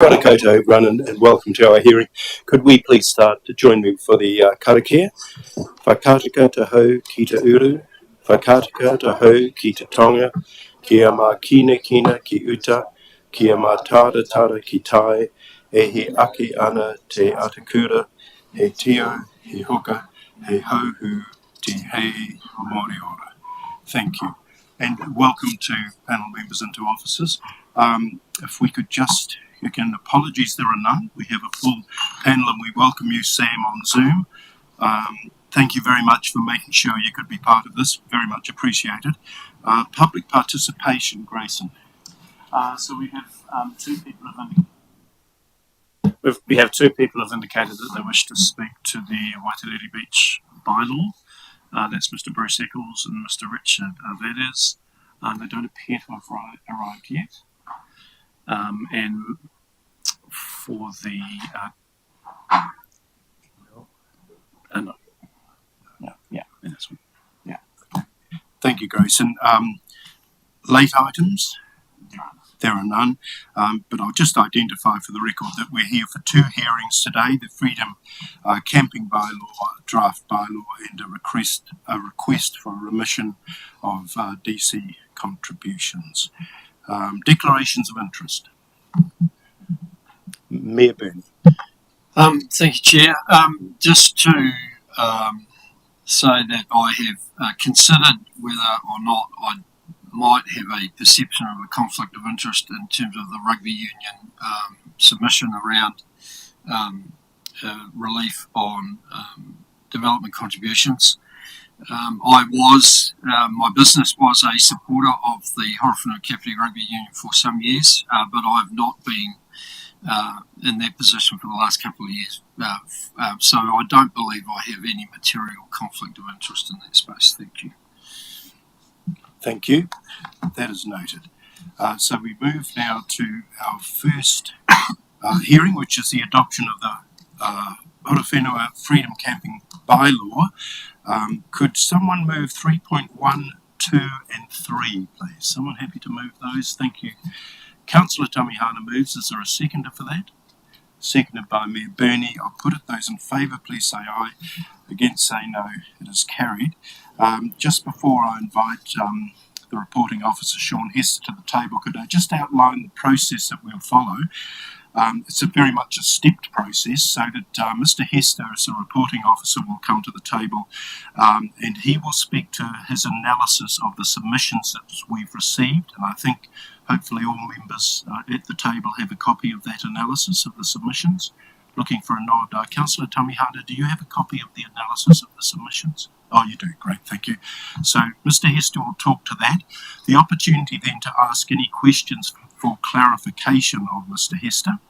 Kia koutou, everyone, and welcome to our hearing. Could we please start to join me for the karakia? Whakataka te hau ki te uru, whakataka te hau ki te tonga, kia mā kina ki uta, kia mā tara ki tai, e he aki ana te atakura, he tio, he hoka, he hauhu, te hei moriora. Thank you. And welcome to panel members and to officers. If we could just, again, apologies, there are none. We have a full panel and we welcome you, Sam, on Zoom. Thank you very much for making sure you could be part of this. Very much appreciated. Public participation, Grayson. So we have two people have indicated that they wish to speak to the Waitarere Beach bylaw. That's Mr. Bruce Eccles and Mr. Richard Vedes. They don't appear to have arrived yet. And for the this one. Thank you, Grayson. Late items? There are none, but I'll just identify for the record that we're here for two hearings today, the Freedom Camping Bylaw, draft bylaw, and a request for a remission of DC contributions. Declarations of interest. Mayor Burney. Thank you, Chair. Just to say that I have considered whether or not I might have a perception of a conflict of interest in terms of the rugby union submission around relief on development contributions. My business was a supporter of the Horowhenua Kapiti Rugby Union for some years, but I've not been in that position for the last couple of years. So I don't believe I have any material conflict of interest in that space. Thank you. Thank you. That is noted. So we move now to our first hearing, which is the adoption of the Horowhenua Freedom Camping Bylaw. Could someone move 3.1, 2 and 3, please? Someone happy to move those? Thank you. Councillor Tamihana moves. Is there a seconder for that? Seconded by Mayor Burney. I'll put it. Those in favour, please say aye. Against, say no. It is carried. Just before I invite the reporting officer, Sean Hester, to the table, could I just outline the process that we'll follow? It's very much a stepped process, so that Mr. Hester, as a reporting officer, will come to the table and he will speak to his analysis of the submissions that we've received. And I think hopefully all members at the table have a copy of that analysis of the submissions. Looking for a nod. Councillor Tamihana, do you have a copy of the analysis of the submissions? Oh, you do. Great, thank you. So Mr. Hester will talk to that. The opportunity then to ask any questions for clarification of Mr. Hester.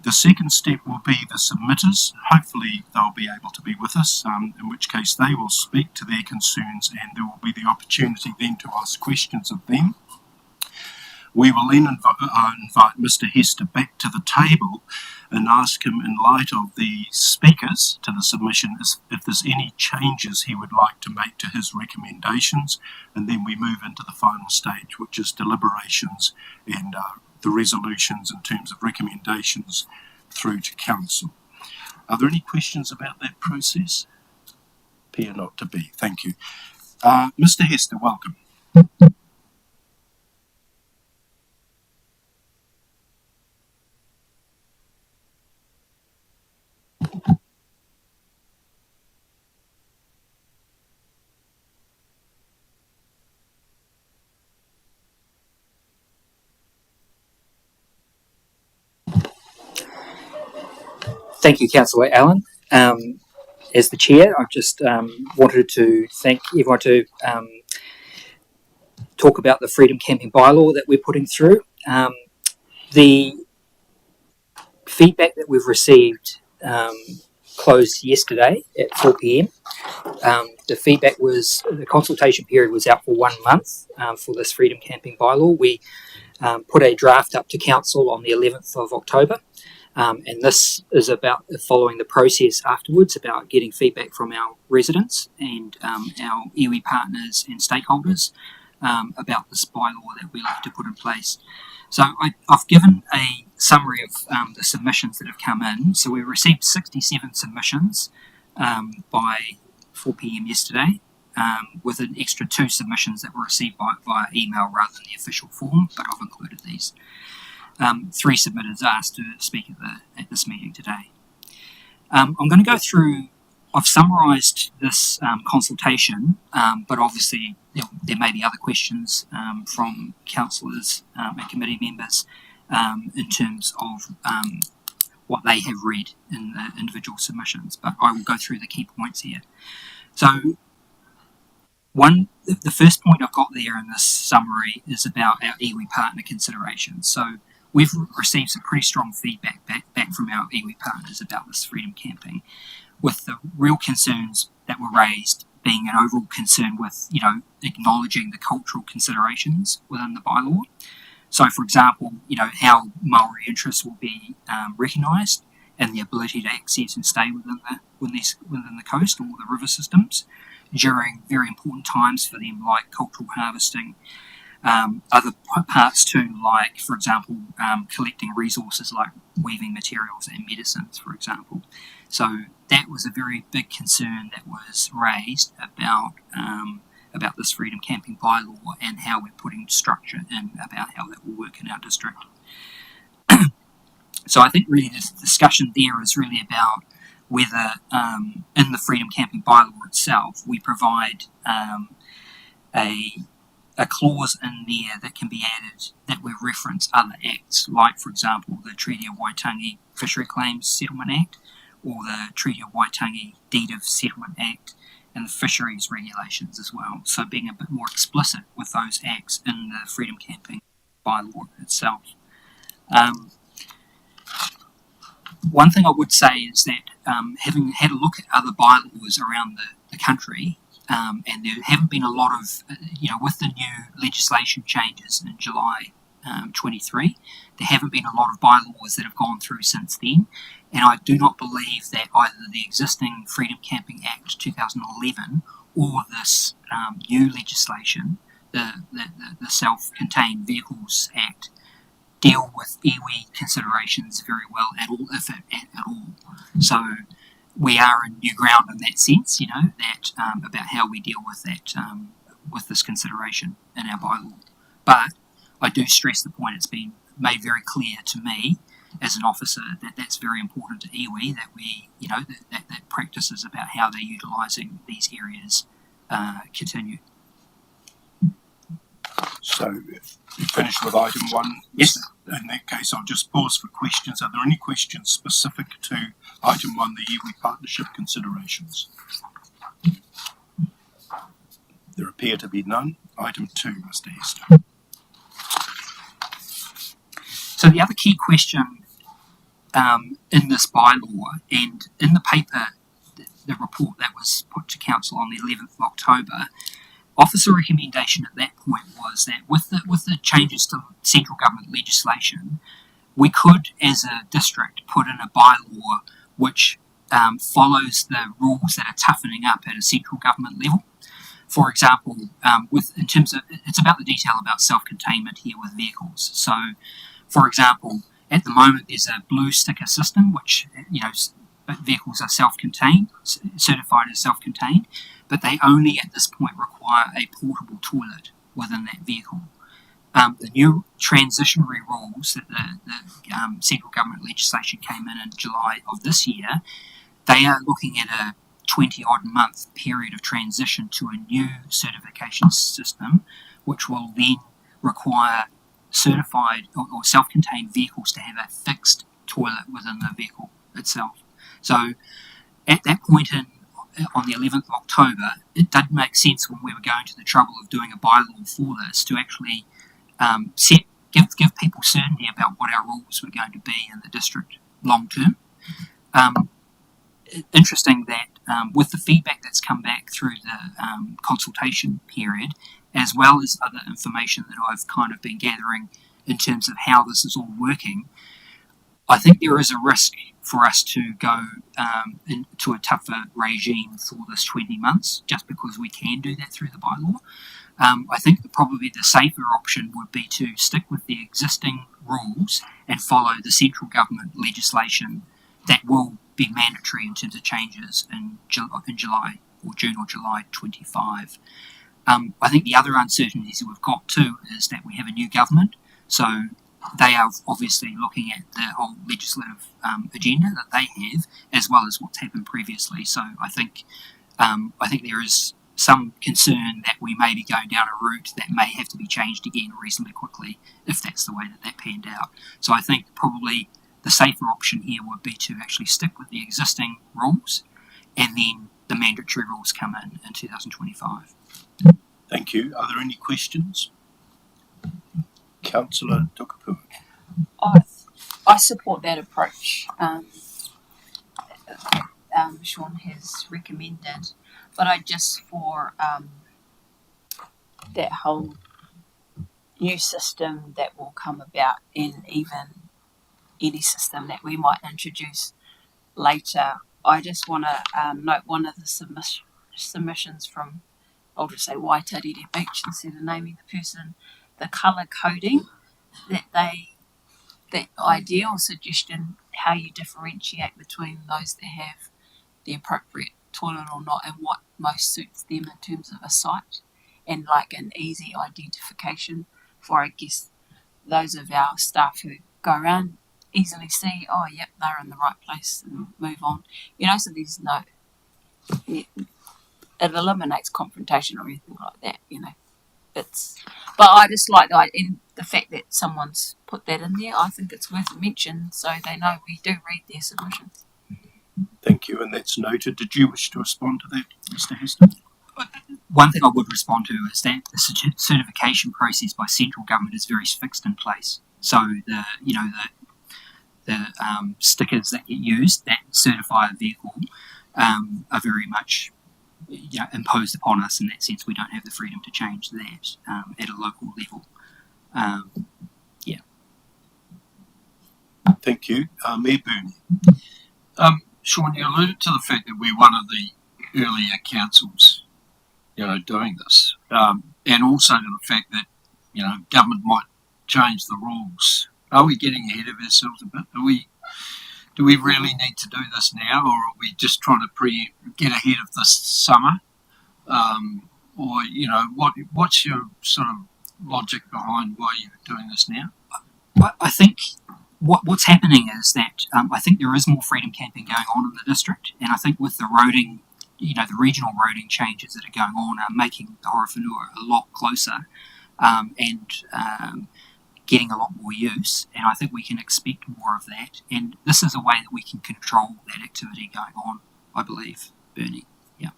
The second step will be the submitters. Hopefully they'll be able to be with us, in which case they will speak to their concerns and there will be the opportunity then to ask questions of them. We will then invite Mr. Hester back to the table and ask him, in light of the speakers to the submission, if there's any changes he would like to make to his recommendations, and then we move into the final stage, which is deliberations and the resolutions in terms of recommendations through to council. Are there any questions about that process? Appear not to be. Thank you. Mr. Hester, welcome. Thank you, Councillor Allen. As the Chair, I've just wanted to thank everyone to talk about the Freedom Camping Bylaw that we're putting through. The feedback that we've received closed yesterday at 4 p.m. The feedback was, the consultation period was out for 1 month for this Freedom Camping Bylaw. We put a draft up to Council on the 11th of October. And this is about following the process afterwards, about getting feedback from our residents and our iwi partners and stakeholders about this bylaw that we like to put in place. So I've given a summary of the submissions that have come in. So we received 67 submissions by 4 p.m. yesterday, with an extra 2 submissions that were received via email rather than the official form, but I've included these. 3 submitters asked to speak at this meeting today. I'm going to go through. I've summarised this consultation, but obviously there may be other questions from councillors and committee members in terms of what they have read in the individual submissions. But I will go through the key points here. So, the first point I've got there in this summary is about our iwi partner considerations. So, we've received some pretty strong feedback back from our iwi partners about this freedom camping, with the real concerns that were raised being an overall concern with, acknowledging the cultural considerations within the bylaw. So, for example, how Maori interests will be recognised, and the ability to access and stay within the coast or the river systems during very important times for them, like cultural harvesting. Other parts too, like, for example, collecting resources like weaving materials and medicines, for example. So that was a very big concern that was raised about this freedom camping bylaw and how we're putting structure in about how that will work in our district. So I think really this discussion there is really about whether in the freedom camping bylaw itself we provide a clause in there that can be added that will reference other acts, like, for example, the Treaty of Waitangi Fishery Claims Settlement Act, or the Treaty of Waitangi Deed of Settlement Act, and the fisheries regulations as well. So being a bit more explicit with those acts in the freedom camping bylaw itself. One thing I would say is that having had a look at other bylaws around the country, and there haven't been a lot of, with the new legislation changes in July 23, there haven't been a lot of bylaws that have gone through since then, and I do not believe that either the existing Freedom Camping Act 2011 or this new legislation, the Self-Contained Vehicles Act, deal with iwi considerations very well at all, if at all. So we are in new ground in that sense, that about how we deal with that, with this consideration in our bylaw. But I do stress the point, it's been made very clear to me as an officer that that's very important to iwi, that we, that practices about how they're utilising these areas continue. So, we finished with item 1. Yes. In that case, I'll just pause for questions. Are there any questions specific to item 1, the iwi partnership considerations? There appear to be none. Item 2, Mr. Hester. So the other key question in this bylaw, and in the paper, the report that was put to council on the 11th of October, officer recommendation at that point was that with the changes to central government legislation, we could, as a district, put in a bylaw which follows the rules that are toughening up at a central government level. For example, in terms of, it's about the detail about self-containment here with vehicles. So, for example, at the moment there's a blue sticker system which, vehicles are self-contained, certified as self-contained, but they only at this point require a portable toilet within that vehicle. The new transitionary rules that the central government legislation came in July of this year, they are looking at a 20-odd month period of transition to a new certification system, which will then require certified or self-contained vehicles to have a fixed toilet within the vehicle itself. So at that point on the 11th of October, it did make sense when we were going to the trouble of doing a bylaw for this to actually give people certainty about what our rules were going to be in the district long term. Interesting that with the feedback that's come back through the consultation period, as well as other information that I've kind of been gathering in terms of how this is all working, I think there is a risk for us to go into a tougher regime for this 20 months, just because we can do that through the bylaw. I think that probably the safer option would be to stick with the existing rules and follow the central government legislation that will be mandatory in terms of changes in July or June or July 25. I think the other uncertainties that we've got too is that we have a new government, so they are obviously looking at the whole legislative agenda that they have, as well as what's happened previously. So I think there is some concern that we may be going down a route that may have to be changed again reasonably quickly if that's the way that panned out. So I think probably the safer option here would be to actually stick with the existing rules, and then the mandatory rules come in 2025. Thank you. Are there any questions? Councillor Tukapua. I support that approach Sean has recommended, but I just for that whole new system that will come about, and even any system that we might introduce later, I just want to note one of the submissions from, I'll just say Waitarere Beach instead of naming the person, the colour coding, that idea or suggestion how you differentiate between those that have the appropriate toilet or not, and what most suits them in terms of a site, and like an easy identification for, I guess, those of our staff who go around, easily see, oh yep, they're in the right place, and move on. So there's no, it eliminates confrontation or anything like that. But I just like the fact that someone's put that in there. I think it's worth a mention so they know we do read their submissions. Thank you, and that's noted. Did you wish to respond to that, Mr. Heston? One thing I would respond to is that the certification process by central government is very fixed in place. So the stickers that get used that certify a vehicle are very much imposed upon us. In that sense, we don't have the freedom to change that at a local level. Thank you. Mayor Boone. Sean, you alluded to the fact that we're one of the earlier councils, doing this, and also to the fact that government might change the rules. Are we getting ahead of ourselves a bit? Do we really need to do this now, or are we just trying to get ahead of this summer? What's your sort of logic behind why you're doing this now? I think what's happening is that I think there is more freedom camping going on in the district, and I think with the roading, the regional roading changes that are going on are making the Horowhenua a lot closer and getting a lot more use, and I think we can expect more of that, and this is a way that we can control that activity going on, I believe, Bernie. Yeah.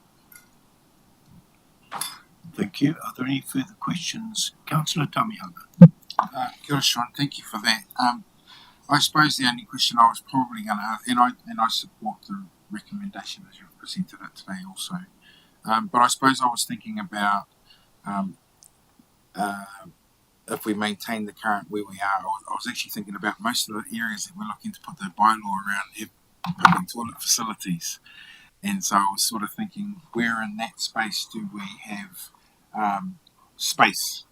Thank you. Are there any further questions? Councillor Tamianga. Kia ora, Sean, thank you for that. I suppose the only question I was probably going to ask, and I support the recommendation as you've presented it today also, but I suppose I was thinking about if we maintain the current where we are. I was actually thinking about most of the areas that we're looking to put the bylaw around have public toilet facilities, and so I was sort of thinking, where in that space do we have space?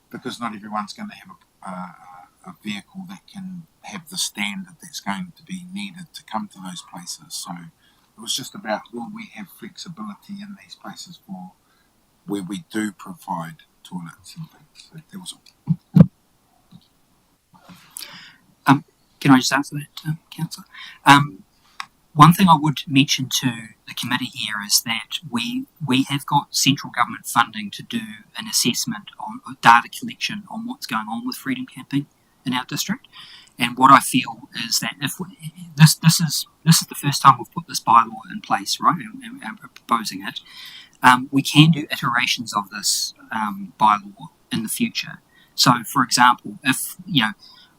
Because not everyone's going to have a vehicle that can have the standard that's going to be needed to come to those places. So it was just about, will we have flexibility in these places for where we do provide toilets and things. So that was all. Can I just answer that, Councillor? One thing I would mention to the committee here is that we have got central government funding to do an assessment on data collection on what's going on with freedom camping in our district. And what I feel is that if this is the first time we've put this bylaw in place, right, and we're proposing it, we can do iterations of this bylaw in the future. So, for example, if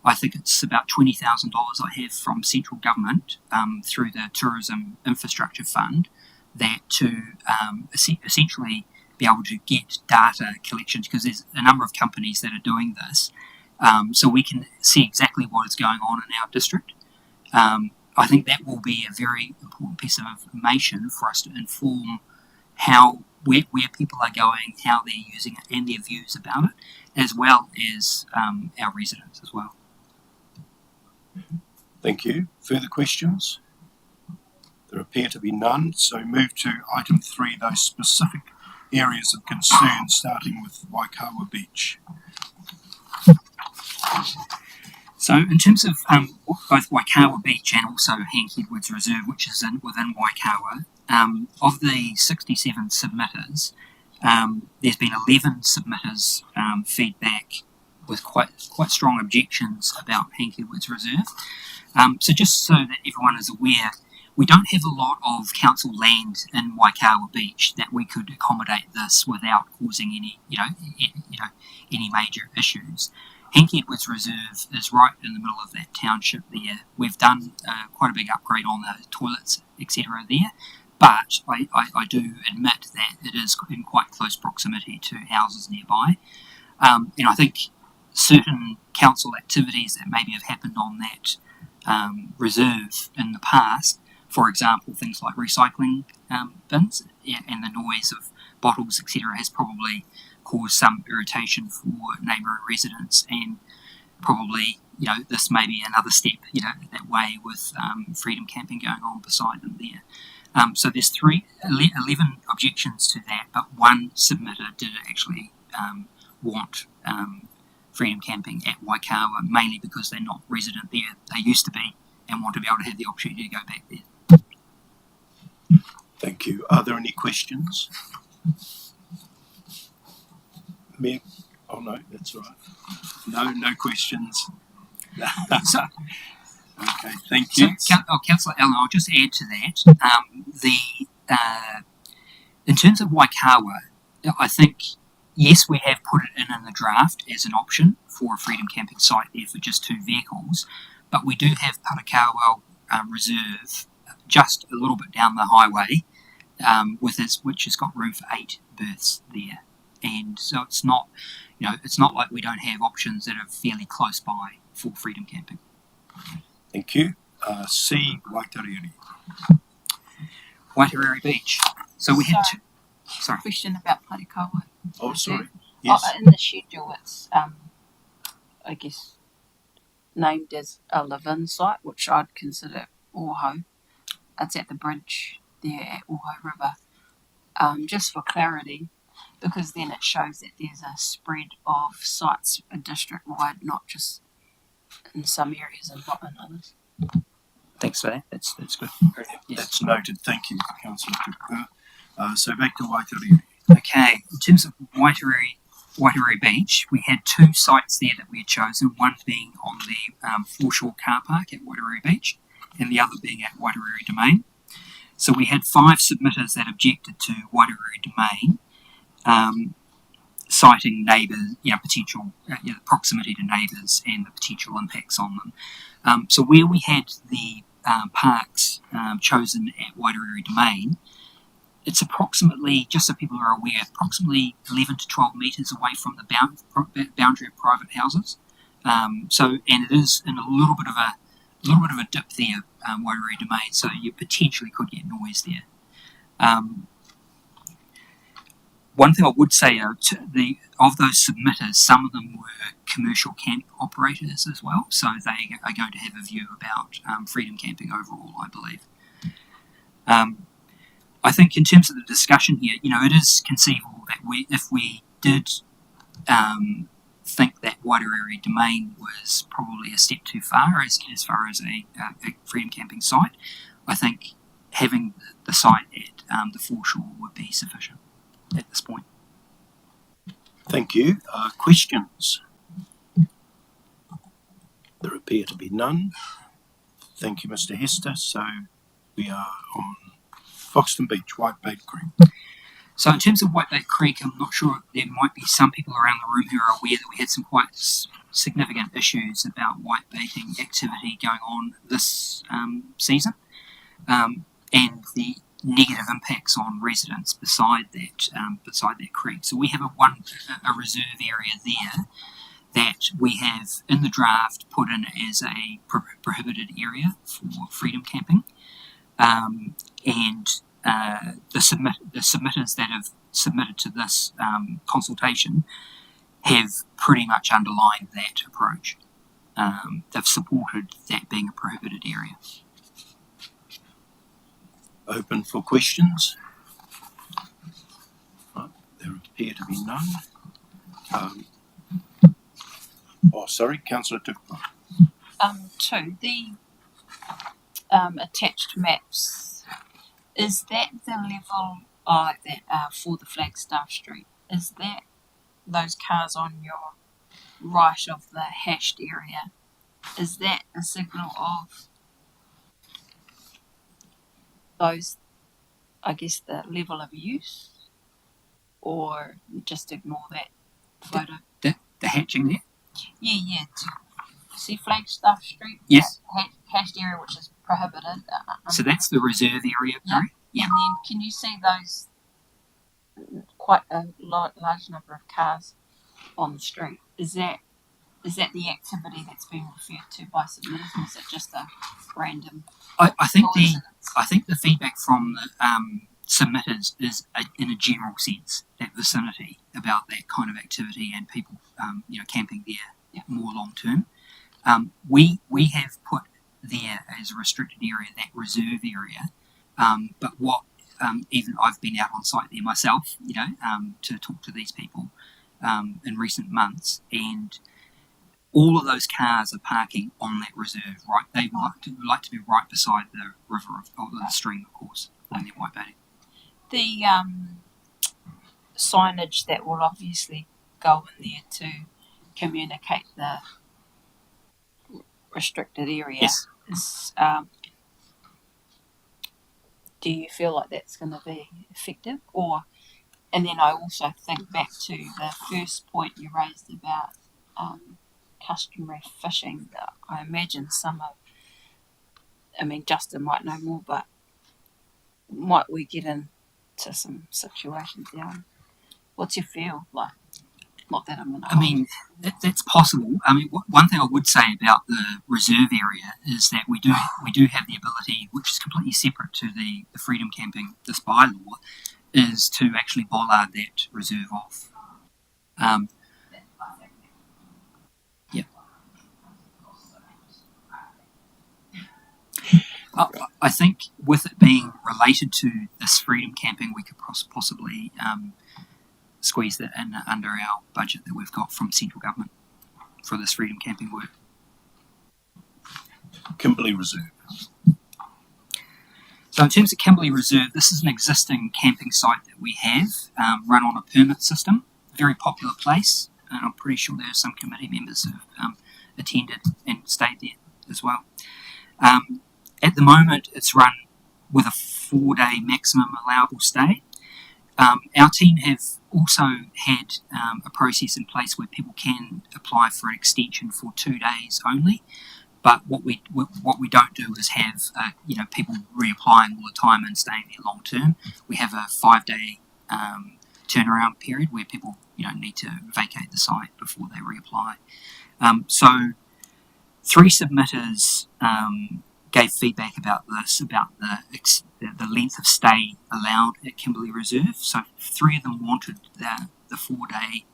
I think it's about $20,000 I have from central government through the Tourism Infrastructure Fund, that to essentially be able to get data collections, because there's a number of companies that are doing this, so we can see exactly what is going on in our district. I think that will be a very important piece of information for us to inform how where people are going, how they're using it, and their views about it, as well as our residents as well. Thank you. Further questions? There appear to be none, so move to item 3, those specific areas of concern, starting with Waikawa Beach. So in terms of both Waikawa Beach and also Hank Edwards Reserve, which is within Waikawa, of the 67 submitters, there's been 11 submitters feedback with quite strong objections about Hank Edwards Reserve. So just so that everyone is aware, we don't have a lot of council land in Waikawa Beach that we could accommodate this without causing any major issues. Hank Edwards Reserve is right in the middle of that township there. We've done quite a big upgrade on the toilets, etc. there, but I do admit that it is in quite close proximity to houses nearby. And I think certain council activities that maybe have happened on that reserve in the past, for example, things like recycling bins and the noise of bottles, etc., has probably caused some irritation for neighbouring residents, and probably, this may be another step, that way with freedom camping going on beside them there. So there's 11 objections to that, but one submitter did actually want freedom camping at Waikawa, mainly because they're not resident there. They used to be, and want to be able to have the opportunity to go back there. Thank you. Are there any questions? Mayor? Oh no, that's all right. No questions. So, Okay, thank you. Councillor Allen, I'll just add to that. In terms of Waikawa, I think, yes, we have put it in the draft as an option for a freedom camping site there for just 2 vehicles, but we do have Parakawa Reserve just a little bit down the highway, which has got room for 8 berths there. And so it's not like we don't have options that are fairly close by for freedom camping. Thank you. C. Waitariri. Waitariri Beach. So we had sorry. Question about Parakawa. Oh, sorry. Oh, Yes. in the schedule, it's I guess named as a live-in site, which I'd consider Oho. It's at the bridge there at Oho River. Just for clarity, because then it shows that there's a spread of sites district-wide, not just in some areas and not in others. Thanks for that. That's good. Yes. That's noted. Thank you, Councillor Tupu. So back to Waitariri. Okay, in terms of Waitariri Beach, we had 2 sites there that we had chosen, one being on the foreshore car park at Waitariri Beach, and the other being at Waitariri Domain. So we had 5 submitters that objected to Waitariri Domain, citing neighbours, potential proximity to neighbours and the potential impacts on them. So where we had the parks chosen at Waitariri Domain, it's approximately, just so people are aware, approximately 11 to 12 metres away from the boundary of private houses. And it is in a little bit of a dip there, Waitariri Domain. So you potentially could get noise there. One thing I would say, of those submitters, some of them were commercial camp operators as well, so they are going to have a view about freedom camping overall, I believe. I think in terms of the discussion here, it is conceivable that if we did think that Waitariri Domain was probably a step too far as far as a freedom camping site, I think having the site at the foreshore would be sufficient at this point. Thank you. Questions? There appear to be none. Thank you, Mr. Hester. So we are on Foxton Beach, Whitebait Creek. So in terms of Whitebait Creek, I'm not sure, there might be some people around the room who are aware that we had some quite significant issues about whitebaiting activity going on this season, and the negative impacts on residents beside that creek. So we have a reserve area there that we have in the draft put in as a prohibited area for freedom camping, and the submitters that have submitted to this consultation have pretty much underlined that approach. They've supported that being a prohibited area. Open for questions. Right, there appear to be none. Sorry, Councillor Tupper. Two, the attached maps, is that the level for the Flagstaff Street? Is that those cars on your right of the hashed area? Is that a signal of those, I guess, the level of use? Or just ignore that photo? The hatching there? Yeah. See Flagstaff Street? Yes. That hashed area which is prohibited. So that's the reserve area, correct? Yeah. And then can you see those quite a large number of cars on the street? Is that the activity that's being referred to by submitters, or is it just a random I think coincidence? the feedback from the submitters is in a general sense, that vicinity about that kind of activity and people camping there more long term. We have put there as a restricted area that reserve area, but what even I've been out on site there myself, to talk to these people in recent months, and all of those cars are parking on that reserve, right? They like to be right beside the river or the stream, of course, on their white boating. The signage that will obviously go in there to communicate the restricted area. Yes. Is, do you feel like that's going to be effective? And then I also think back to the first point you raised about customary fishing. I imagine Justin might know more, but might we get into some situations down? What's your feel like? Not that I'm going to. That's possible. One thing I would say about the reserve area is that we do have the ability, which is completely separate to the freedom camping, this bylaw, is to actually bollard that reserve off. I think with it being related to this freedom camping, we could possibly squeeze that in under our budget that we've got from central government for this freedom camping work. Kimberley Reserve. So in terms of Kimberley Reserve, this is an existing camping site that we have run on a permit system, very popular place, and I'm pretty sure there are some committee members who have attended and stayed there as well. At the moment, it's run with a 4-day maximum allowable stay. Our team have also had a process in place where people can apply for an extension for 2 days only. But what we don't do is have people reapplying all the time and staying there long term. We have a 5-day turnaround period where people need to vacate the site before they reapply. So 3 submitters gave feedback about this, about the length of stay allowed at Kimberley Reserve. So 3 of them wanted the 4-day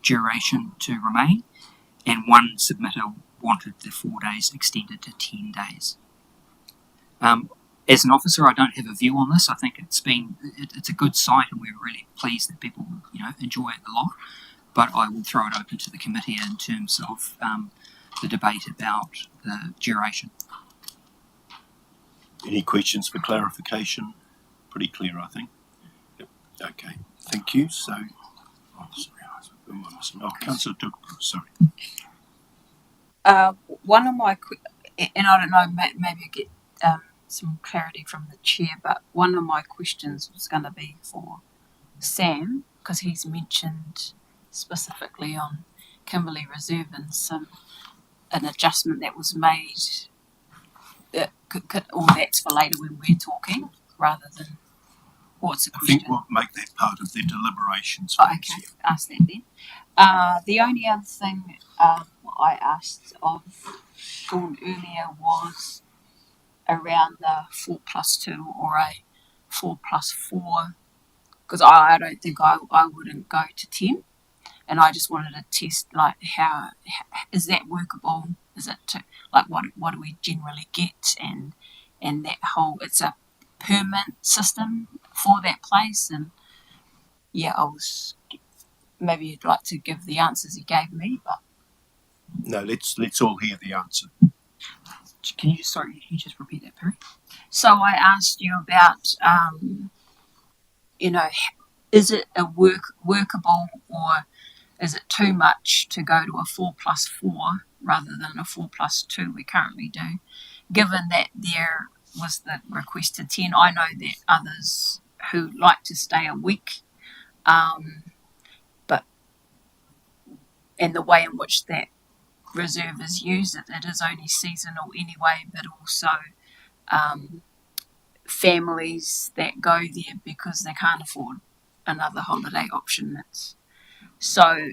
duration to remain, and 1 submitter wanted the 4 days extended to 10 days. As an officer, I don't have a view on this. I think it's a good site, and we're really pleased that people enjoy it a lot. But I will throw it open to the committee in terms of the debate about the duration. Any questions for clarification? Pretty clear, I think. Yep. Okay, thank you. So, Councillor Tupper, sorry. One of my, and I don't know, maybe I get some clarity from the chair, but one of my questions was going to be for Sam, because he's mentioned specifically on Kimberley Reserve and an adjustment that was made. Or that's for later when we're talking, rather than what's the question? I think we'll make that part of the deliberations. Okay, ask that then. The only other thing I asked of Sean earlier was around the 4+2 or a 4+4, because I don't think I wouldn't go to 10, and I just wanted to test like how is that workable? Is it like what do we generally get, and that whole, it's a permit system for that place. And yeah, I was, maybe you'd like to give the answers he gave me, but No, let's all hear the answer. Can you just repeat that, Perry? so I asked you about is it a workable, or is it too much to go to a 4+4 rather than a 4+2 we currently do? Given that there was the request to 10, I know that others who like to stay a week, but and the way in which that reserve is used, it is only seasonal anyway, but also families that go there because they can't afford another holiday option. So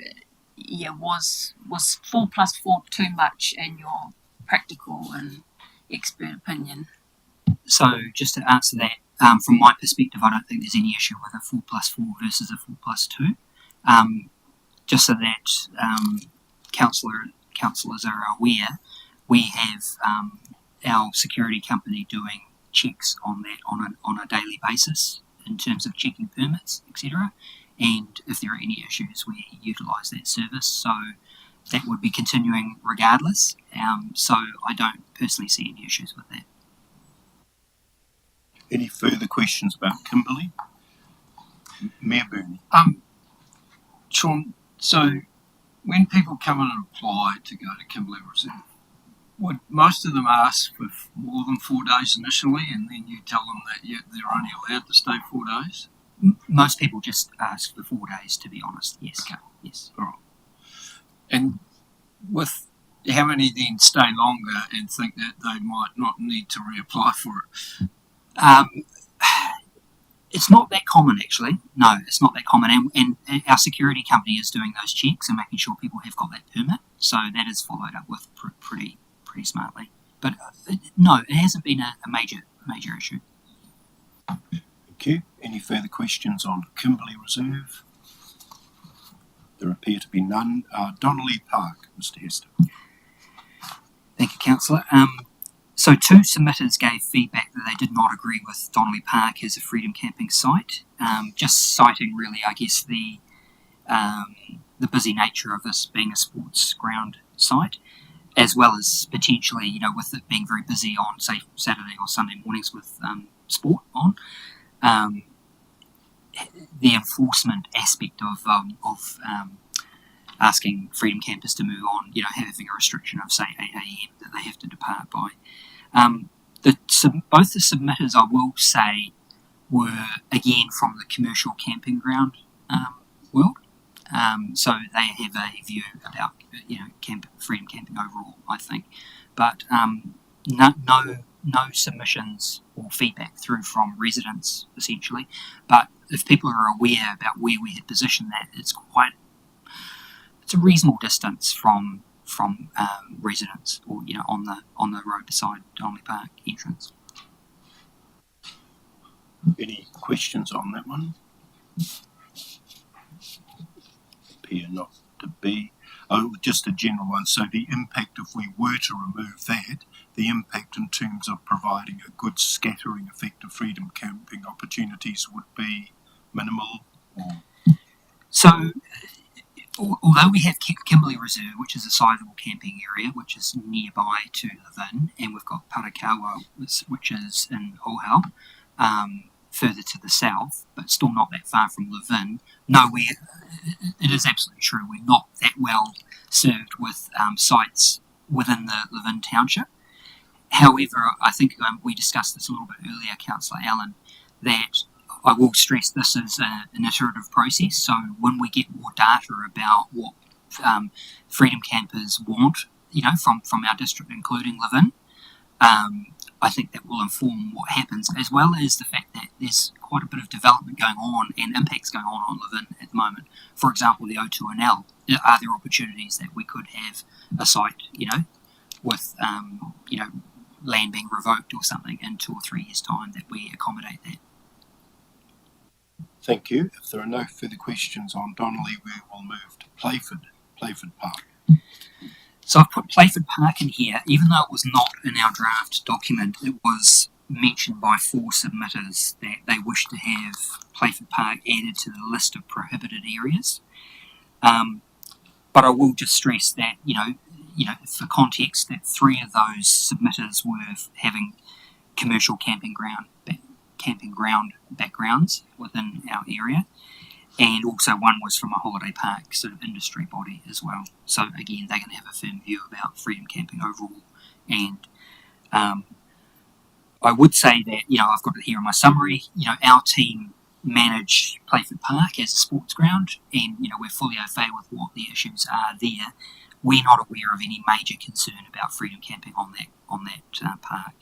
yeah, was 4+4 too much in your practical and expert opinion? So just to answer that, from my perspective, I don't think there's any issue with a 4+4 versus a 4+2. Just so that councillors are aware, we have our security company doing checks on that on a daily basis in terms of checking permits, etc. And if there are any issues, we utilise that service. So that would be continuing regardless. So I don't personally see any issues with that. Any further questions about Kimberley? Mayor Burney. Sean, so when people come in and apply to go to Kimberley Reserve, would most of them ask for more than 4 days initially, and then you tell them that they're only allowed to stay 4 days? Most people just ask for 4 days, to be honest. Yes. Okay. Yes. All right. And with how many then stay longer and think that they might not need to reapply for it? It's not that common, actually. No, it's not that common. And our security company is doing those checks and making sure people have got that permit. So that is followed up with pretty smartly. But no, it hasn't been a major issue. Thank you. Any further questions on Kimberley Reserve? There appear to be none. Donnelly Park, Mr. Hester. Thank you, Councillor. So 2 submitters gave feedback that they did not agree with Donnelly Park as a freedom camping site, just citing really, I guess, the busy nature of this being a sports ground site, as well as potentially, with it being very busy on, say, Saturday or Sunday mornings with sport on. The enforcement aspect of asking freedom campers to move on, having a restriction of, say, 8 a.m. that they have to depart by. Both the submitters, I will say, were again from the commercial camping ground world. So they have a view about freedom camping overall, I think. But no submissions or feedback through from residents, essentially. But if people are aware about where we had positioned that, it's a reasonable distance from residents, or on the road beside Donnelly Park entrance. Any questions on that one? Appear not to be. Oh, just a general one. So the impact, if we were to remove that, the impact in terms of providing a good scattering effect of freedom camping opportunities would be minimal? So, although we have Kimberley Reserve, which is a sizable camping area, which is nearby to Levin, and we've got Parakawa, which is in Ohau, further to the south, but still not that far from Levin. No, it is absolutely true. We're not that well served with sites within the Levin township. However, I think we discussed this a little bit earlier, Councillor Allen, that I will stress this is an iterative process. So when we get more data about what freedom campers want, from our district, including Levin, I think that will inform what happens, as well as the fact that there's quite a bit of development going on and impacts going on Levin at the moment. For example, the O2NL. Are there opportunities that we could have a site, with land being revoked or something in 2 or 3 years' time, that we accommodate that? Thank you. If there are no further questions on Donnelly, we will move to Playford Park. So I've put Playford Park in here, even though it was not in our draft document. It was mentioned by 4 submitters that they wish to have Playford Park added to the list of prohibited areas. But I will just stress that, for context, that 3 of those submitters were having commercial camping ground backgrounds within our area, and also one was from a holiday park sort of industry body as well. So again, they can have a firm view about freedom camping overall. And I would say that, I've got it here in my summary, our team manage Playford Park as a sports ground, and we're fully au fait with what the issues are there. We're not aware of any major concern about freedom camping on that park.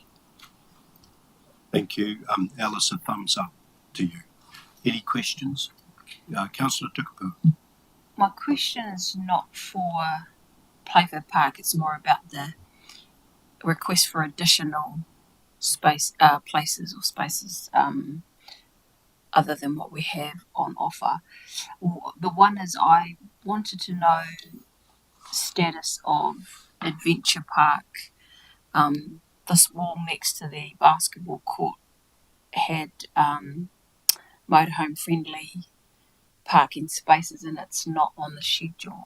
Thank you. Alice, a thumbs up to you. Any questions? Councillor Tukupu. My question is not for Playford Park. It's more about the request for additional places or spaces other than what we have on offer. The one is I wanted to know status of Adventure Park. This wall next to the basketball court had motorhome friendly parking spaces, and it's not on the schedule.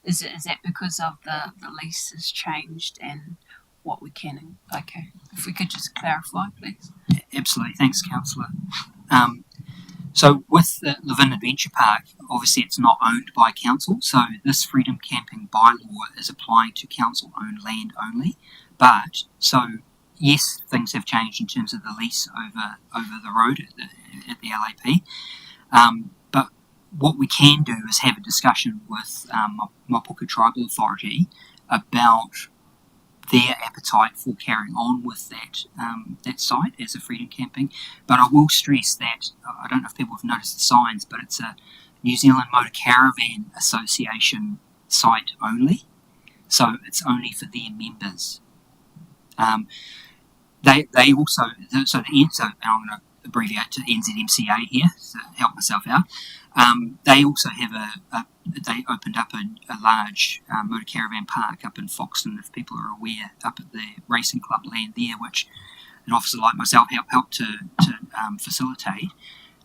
Is that because of the lease has changed and what we can? Okay, if we could just clarify, please. Absolutely, thanks, Councillor. So with the Levin Adventure Park, obviously it's not owned by council, so this freedom camping bylaw is applying to council-owned land only. But so yes, things have changed in terms of the lease over the road at the LAP. But what we can do is have a discussion with Mapuka Tribal Authority about their appetite for carrying on with that site as a freedom camping. But I will stress that, I don't know if people have noticed the signs, but it's a New Zealand Motor Caravan Association site only. So it's only for their members. They also, so I'm going to abbreviate to NZMCA here to help myself out. They also have they opened up a large motor caravan park up in Foxton, if people are aware, up at the racing club land there, which an officer like myself helped to facilitate.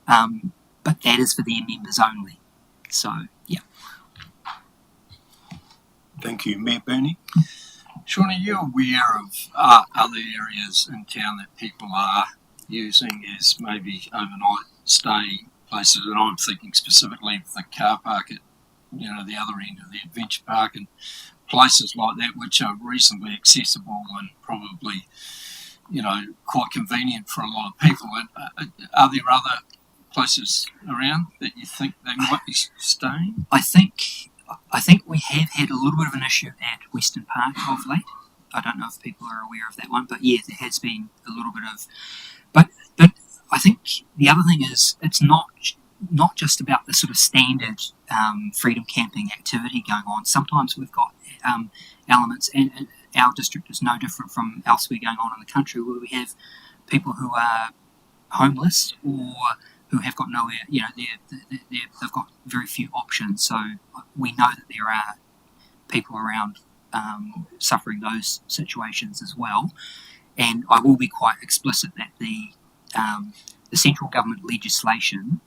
But that is for their members only. So, yeah. Thank you. Mayor Burney? Sean, are you aware of other areas in town that people are using as maybe overnight stay places? And I'm thinking specifically of the car park at the other end of the adventure park and places like that, which are reasonably accessible and probably quite convenient for a lot of people. And are there other places around that you think they might be staying? I think we have had a little bit of an issue at Western Park of late. I don't know if people are aware of that one, but yeah, there has been a little bit of. But I think the other thing is it's not just about the sort of standard freedom camping activity going on. Sometimes we've got elements, and our district is no different from elsewhere going on in the country, where we have people who are homeless or who have got nowhere, they've got very few options. So we know that there are people around suffering those situations as well. And I will be quite explicit that the central government legislation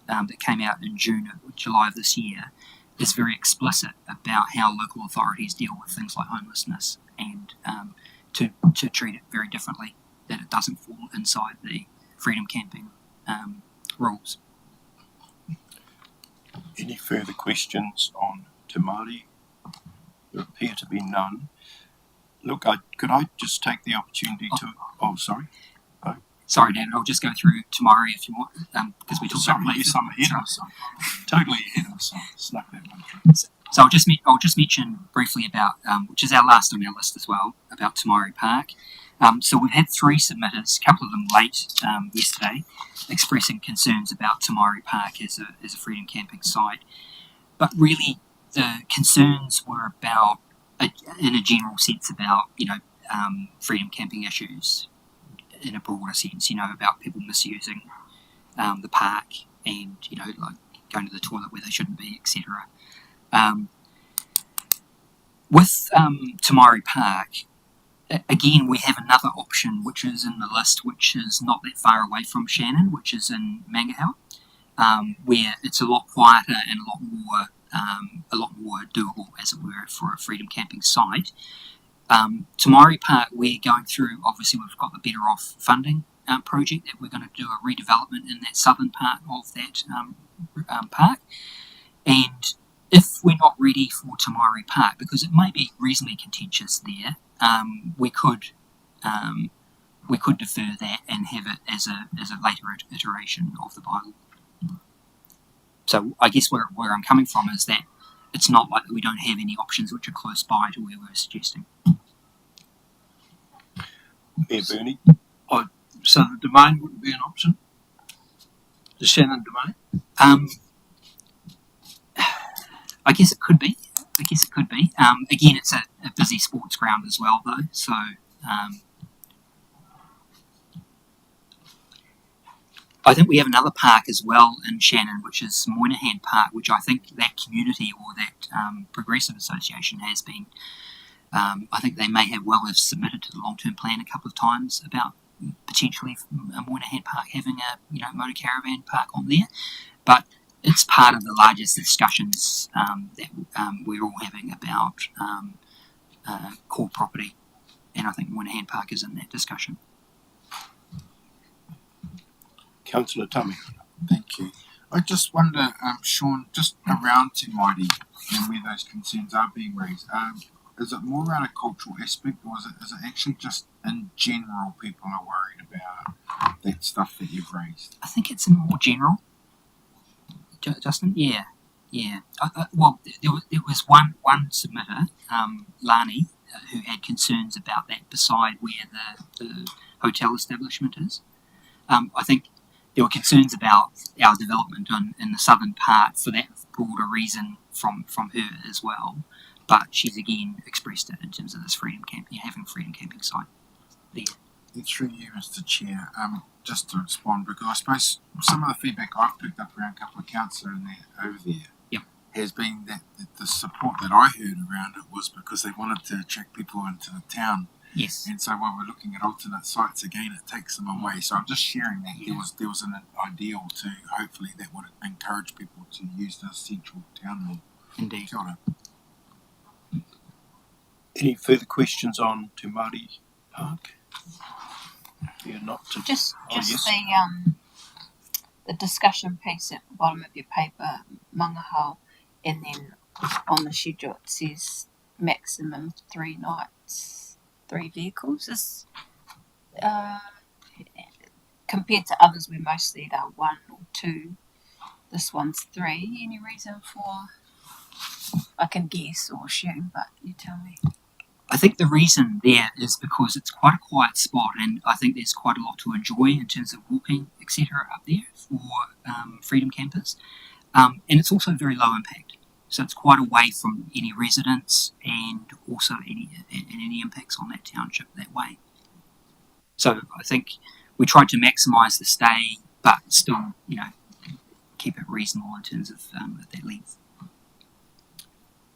that came out in July of this year is very explicit about how local authorities deal with things like homelessness, and to treat it very differently, that it doesn't fall inside the freedom camping rules. Any further questions on Te Māori? There appear to be none. Look, could I just take the opportunity to... Oh, sorry. Sorry, Dan, I'll just go through Te Māori if you want, because we talked about yes, I'm ahead of us. Totally ahead of us. I snuck that one through. So I'll just mention briefly about, which is our last on our list as well, about Te Māori Park. So we've had 3 submitters, a couple of them late yesterday, expressing concerns about Te Māori Park as a freedom camping site. But really, the concerns were about, in a general sense, about freedom camping issues in a broader sense. About people misusing the park, and like going to the toilet where they shouldn't be, etc. With Tamari Park, again, we have another option which is in the list, which is not that far away from Shannon, which is in Mangahao, where it's a lot quieter and a lot more doable, as it were, for a freedom camping site. Tamari Park, we're going through. Obviously, we've got the Better Off funding project that we're going to do a redevelopment in that southern part of that park, and if we're not ready for Tamari Park, because it may be reasonably contentious there, we could defer that and have it as a later iteration of the bylaw. So I guess where I'm coming from is that it's not like we don't have any options which are close by to where we're suggesting. Mayor Bernie? So the domain wouldn't be an option? The Shannon domain? I guess it could be. Again, it's a busy sports ground as well, though. So I think we have another park as well in Shannon, which is Moynihan Park, which I think that community or that progressive association has been. I think they may have submitted to the long-term plan a couple of times about potentially Moynihan Park having a motor caravan park on there, but it's part of the largest discussions that we're all having about core property, and I think Moynihan Park is in that discussion. Councillor Tami? Thank you. I just wonder, Sean, just around Te Māori and where those concerns are being raised, is it more around a cultural aspect, or is it actually just in general people are worried about that stuff that you've raised? I think it's more general. Justin? Yeah. Well, there was one submitter, Lani, who had concerns about that beside where the hotel establishment is. I think there were concerns about our development in the southern part for that broader reason from her as well. But she's again expressed it in terms of this freedom camping, having a freedom camping site there. And through you, Mr. Chair, just to respond, because I suppose some of the feedback I've picked up around a couple of councillors over there has been that the support that I heard around it was because they wanted to attract people into the town. Yes. And so while we're looking at alternate sites, again, it takes them away. So I'm just sharing that there was an ideal to hopefully that would encourage people to use the central town hall. Indeed. Kia ora. Any further questions on Te Māori Park? You're not to... Just yes. the discussion piece at the bottom of your paper, Mangahao, and then on the schedule it says maximum 3 nights, 3 vehicles. Is compared to others where mostly they're 1 or 2, this one's 3. Any reason for? I can guess or assume, but you tell me. I think the reason there is because it's quite a quiet spot, and I think there's quite a lot to enjoy in terms of walking, etc. up there for freedom campers, and it's also very low impact. So it's quite away from any residents and also any impacts on that township that way. So I think we tried to maximise the stay, but still, keep it reasonable in terms of that length.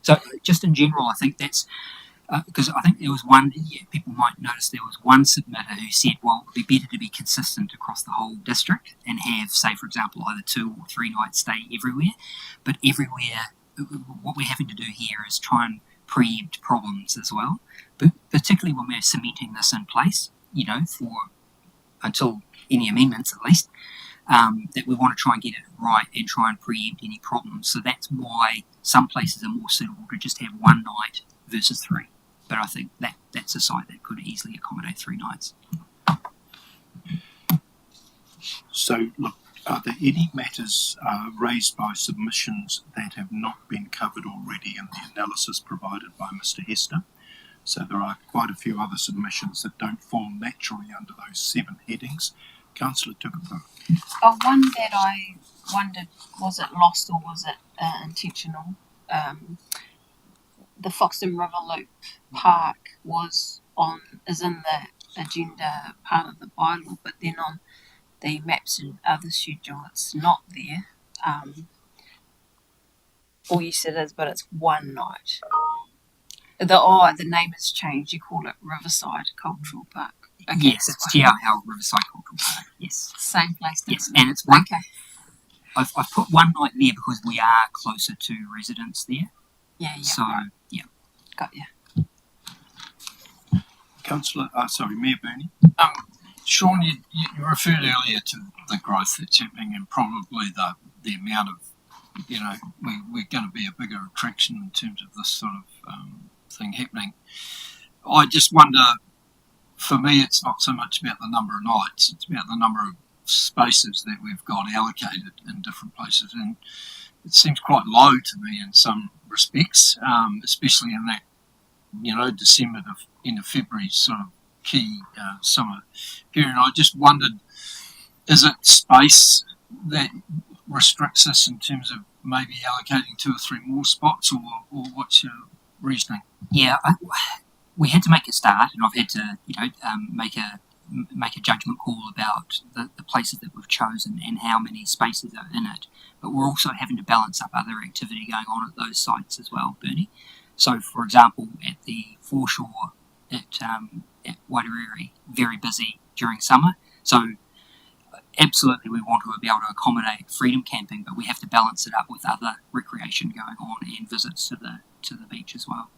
So just in general, I think that's because I think there was one, people might notice there was one submitter who said, well, it'd be better to be consistent across the whole district and have, say, for example, either 2 or 3 nights stay everywhere. But everywhere, what we're having to do here is try and preempt problems as well, but particularly when we're cementing this in place, until any amendments at least, that we want to try and get it right and try and preempt any problems. So that's why some places are more suitable to just have 1 night versus 3. But I think that's a site that could easily accommodate 3 nights. So, look, are there any matters raised by submissions that have not been covered already in the analysis provided by Mr. Hester? So there are quite a few other submissions that don't fall naturally under those 7 headings. Councillor Tukupa. One that I wondered, was it lost or was it intentional? The Foxton River Loop Park is in the agenda part of the bylaw, but then on the maps and other schedule, it's not there. All you said is, but it's one night. The name has changed. You call it Riverside Cultural Park. Okay, Yes, it's Te Ao Riverside Cultural Park. Yes. same place. Yes, and it's one. Okay. I've put one night there because we are closer to residents there. Yeah. So, Right. yeah. Got you. Councillor, Mayor Burney. Sean, you referred earlier to the growth that's happening and probably the amount of, we're going to be a bigger attraction in terms of this sort of thing happening. I just wonder, for me, it's not so much about the number of nights, it's about the number of spaces that we've got allocated in different places. And it seems quite low to me in some respects, especially in that, December to end of February sort of key summer period. I just wondered, is it space that restricts us in terms of maybe allocating 2 or 3 more spots, or what's your reasoning? Yeah, we had to make a start, and I've had to, make a judgment call about the places that we've chosen and how many spaces are in it. But we're also having to balance up other activity going on at those sites as well, Bernie. So, for example, at the foreshore at Waitariri, very busy during summer. So, absolutely, we want to be able to accommodate freedom camping, but we have to balance it up with other recreation going on and visits to the beach as well.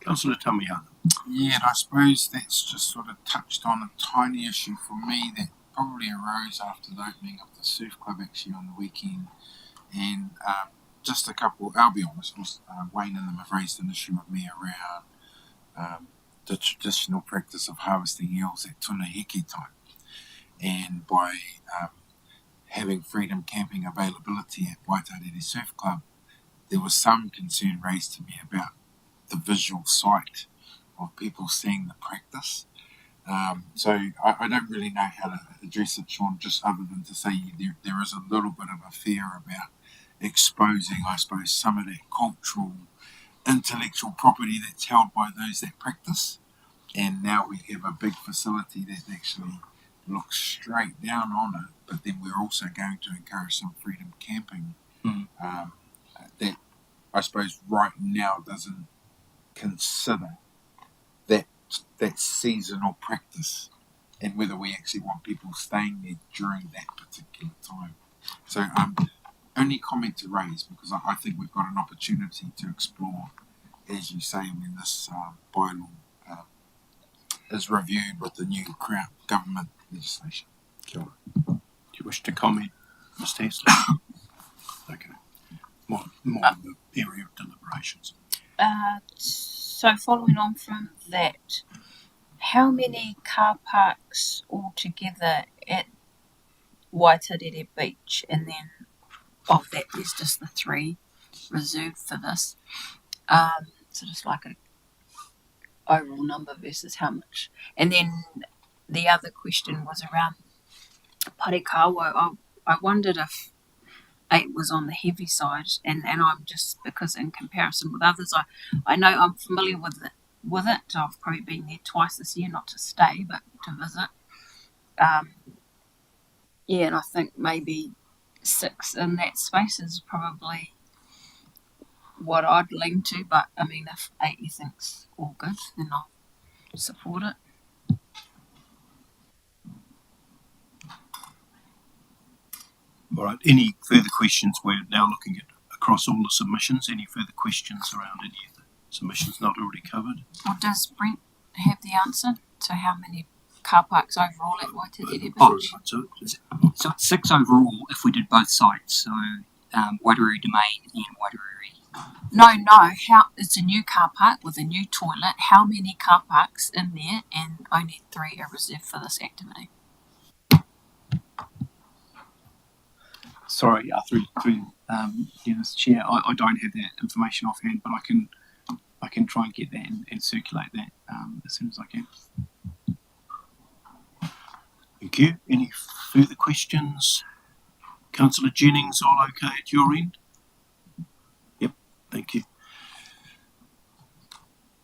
Councillor Tamiya. Yeah, and I suppose that's just sort of touched on a tiny issue for me that probably arose after the opening of the surf club actually on the weekend. And just a couple, I'll be honest, Wayne and them have raised an issue with me around the traditional practice of harvesting eels at tuna heke time. And by having freedom camping availability at Waitariri Surf Club, there was some concern raised to me about the visual sight of people seeing the practice. So I don't really know how to address it, Sean, just other than to say there is a little bit of a fear about exposing, I suppose, some of that cultural, intellectual property that's held by those that practice. And now we have a big facility that actually looks straight down on it, but then we're also going to encourage some freedom camping that I suppose right now doesn't consider that seasonal practice and whether we actually want people staying there during that particular time. So only comment to raise, because I think we've got an opportunity to explore, as you say, when this bylaw is reviewed with the new Crown government legislation. Do you wish to comment, Mr. Hester? Okay. More in the area of deliberations. So following on from that, how many car parks altogether at Waitariri Beach, and then of that there's just the 3 reserved for this? So just like a overall number versus how much. And then the other question was around Parikawa. I wondered if 8 was on the heavy side, and I'm just, because in comparison with others, I know I'm familiar with it. I've probably been there twice this year, not to stay but to visit. And I think maybe 6 in that space is probably what I'd lean to. But I mean, if 8 you think's all good, then I'll support it. All right. Any further questions? We're now looking at across all the submissions. Any further questions around any of the submissions not already covered? Or does Brent have the answer to how many car parks overall at Waitariri Beach? Oh, so it's 6 overall if we did both sites. So Waitariri Domain and Waitariri. No. How it's a new car park with a new toilet. How many car parks in there, and only 3 are reserved for this activity? Sorry, through Mr. Chair, I don't have that information offhand, but I can try and get that and circulate that as soon as I can. Thank you. Any further questions? Councillor Jennings, all okay at your end? Yep, thank you.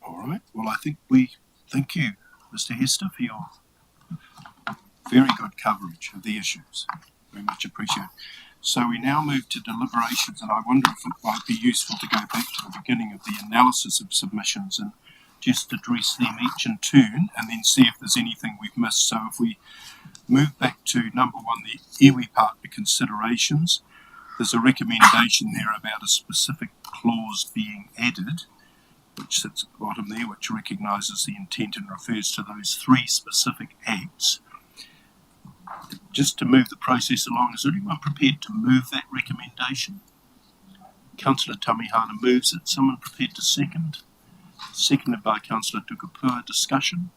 All right, well, I think we thank you, Mr. Hester, for Very good coverage of the issues. Very much appreciated. So we now move to deliberations, and I wonder if it might be useful to go back to the beginning of the analysis of submissions and just address them each in turn, and then see if there's anything we've missed. So if we move back to number one, the iwi partner considerations, there's a recommendation there about a specific clause being added, which sits at the bottom there, which recognises the intent and refers to those three specific acts. Just to move the process along, is anyone prepared to move that recommendation? Councillor Tamihana moves it. Someone prepared to second? Seconded by Councillor Tukapua. Discussion?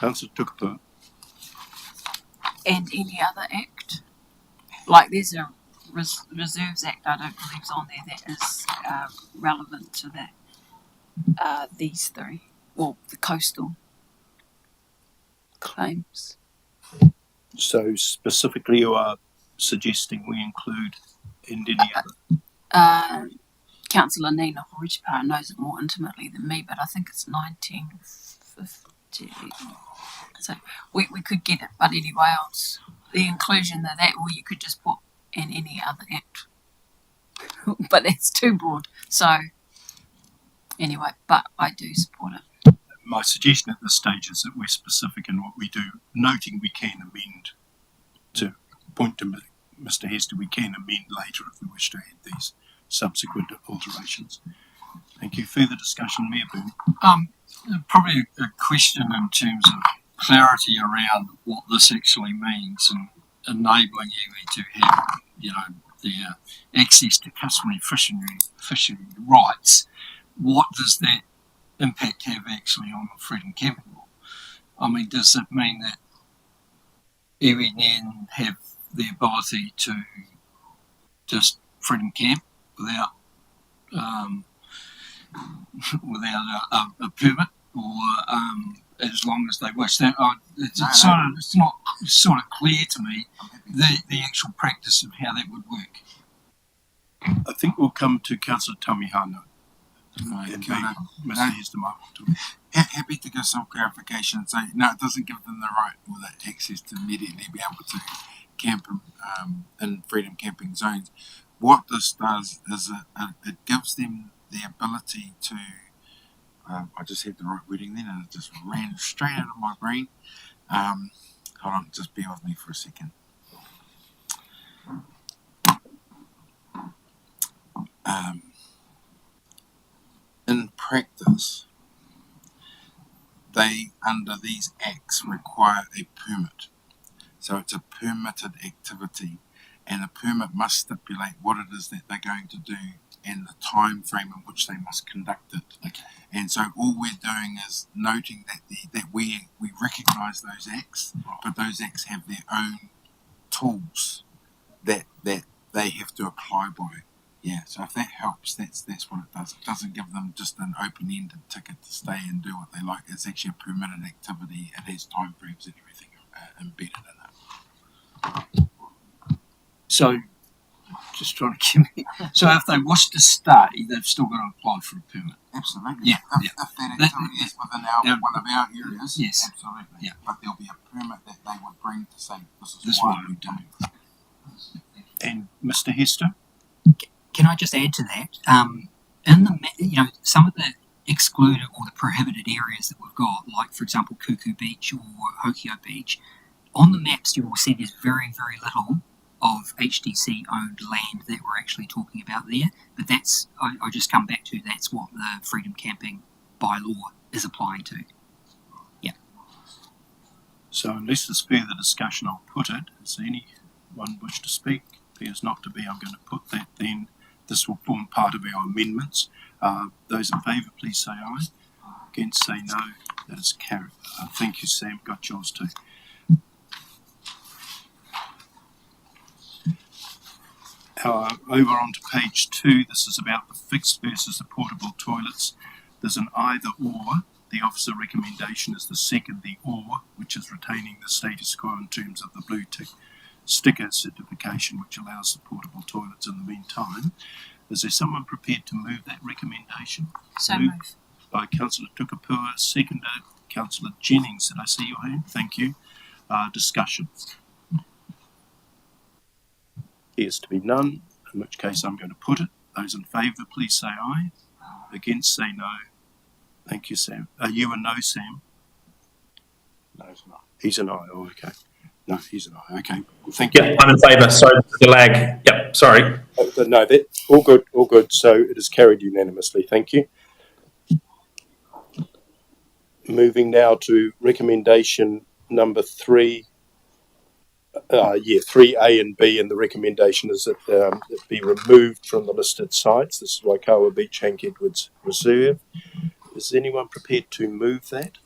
Councillor Tukapua. And any other act? Like there's a Reserves Act I don't believe is on there that is relevant to that. These three. Well, the coastal claims. So specifically you are suggesting we include and any other? Councillor Nina Horichipara knows it more intimately than me, but I think it's 1950. So we could get it, but anyway, the inclusion of that, or you could just put in any other act. But it's too broad. So anyway, but I do support it. My suggestion at this stage is that we're specific in what we do, noting we can amend. To point to Mr. Hester, we can amend later if we wish to add these subsequent alterations. Thank you. Further discussion, Mayor Boone. Probably a question in terms of clarity around what this actually means and enabling iwi to have, their access to customary fishery rights. What does that impact have actually on the freedom camping law? I mean, does it mean that iwi then have the ability to just freedom camp without a permit, or as long as they wish? That it's not sort of clear to me the actual practice of how that would work. I think we'll come to Councillor Tamihana. Right, And can maybe I- Mr. Hester might want to. Happy to give some clarification. So, no, it doesn't give them the right or the access to immediately be able to camp in freedom camping zones. What this does is it gives them the ability to, I just had the right wording then and it just ran straight out of my brain. Hold on, just bear with me for a second. In practice, they, under these acts, require a permit. So it's a permitted activity, and a permit must stipulate what it is that they're going to do and the time frame in which they must conduct it. Okay. And so all we're doing is noting that that we recognise those acts, but those acts have their own tools that they have to apply by. Yeah, so if that helps, that's what it does. It doesn't give them just an open-ended ticket to stay and do what they like. It's actually a permitted activity. It has time frames and everything embedded in it. So, just trying to give me. So, if they wish to stay, they've still got to apply for a permit. Absolutely. Yeah, If that activity is within one of our areas, yes, absolutely. yeah. But there'll be a permit that they would bring to say this This is is why what we we do. And Mr. Hester? Can I just add to that? In the some of the excluded or the prohibited areas that we've got, like for example Kuku Beach or Hokio Beach, on the maps you will see there's very, very little of HDC owned land that we're actually talking about there. But that's I just come back to that's what the freedom camping bylaw is applying to. Yeah. So unless there's further discussion, I'll put it. Is there anyone wish to speak? Appears not to be. I'm going to put that then. This will form part of our amendments. Those in favour, please say aye. Against, say no. That is carried. Thank you, Sam. Got yours too. Over onto page 2. This is about the fixed versus the portable toilets. There's an either or. The officer recommendation is the second, the or, which is retaining the status quo in terms of the blue tick sticker certification, which allows the portable toilets in the meantime. Is there someone prepared to move that recommendation? So Move. move. by Councillor Tukapua, seconded Councillor Jennings. Did I see your hand? Thank you. Discussion. Appears to be none, in which case I'm going to put it. Those in favour, please say aye. Against, say no. Thank you, Sam. Are you a no, Sam? No, it's not. He's an aye. Oh, okay. No, he's an aye. Okay. Thank you. Yeah, I'm in favour. Sorry for the lag. Yep, sorry. No, that all good, all good. So it is carried unanimously. Thank you. Moving now to recommendation number 3. 3A and B, and the recommendation is that it be removed from the listed sites. This is Waikawa Beach, Hank Edwards Reserve. Is anyone prepared to move that?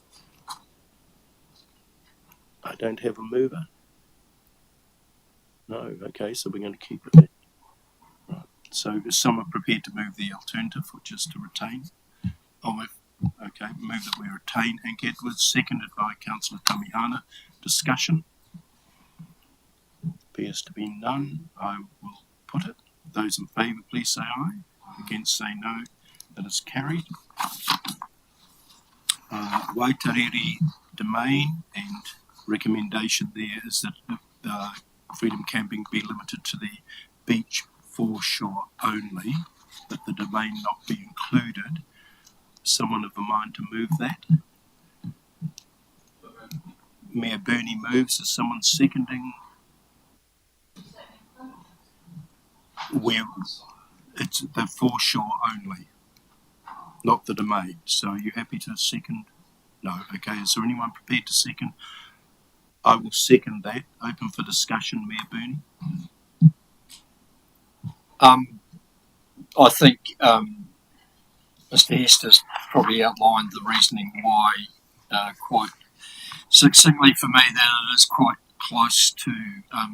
I don't have a mover. No, okay, so we're going to keep it there. Right. So is someone prepared to move the alternative, which is to retain? I'll move. Okay, move that we retain Hank Edwards, seconded by Councillor Tamihana. Discussion? Appears to be none. I will put it. Those in favour, please say aye. Against, say no. That is carried. Waitarere Domain, and recommendation there is that freedom camping be limited to the beach foreshore only, that the domain not be included. Someone of a mind to move that? Mayor Burney moves. Is someone seconding? Where it's the foreshore only, not the domain. So are you happy to second? No. Okay. Is there anyone prepared to second? I will second that. Open for discussion, Mayor Burney. I think Mr. Hester's probably outlined the reasoning why quite succinctly for me, that it is quite close to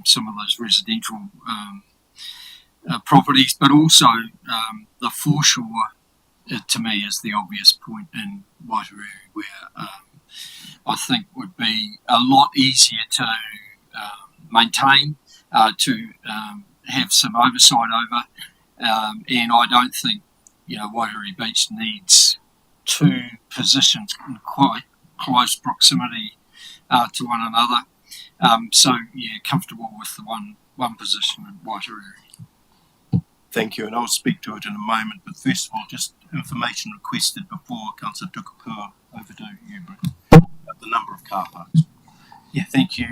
some of those residential properties, but also the foreshore to me is the obvious point in Waitarere, where I think would be a lot easier to maintain, to have some oversight over, and I don't think Waitarere Beach needs two positions in quite close proximity to one another. So yeah, comfortable with the one position in Waitarere. Thank you, and I'll speak to it in a moment. But first of all, just information requested before Councillor Tukapua. Over to you, Brett. The number of car parks. Yeah, thank you,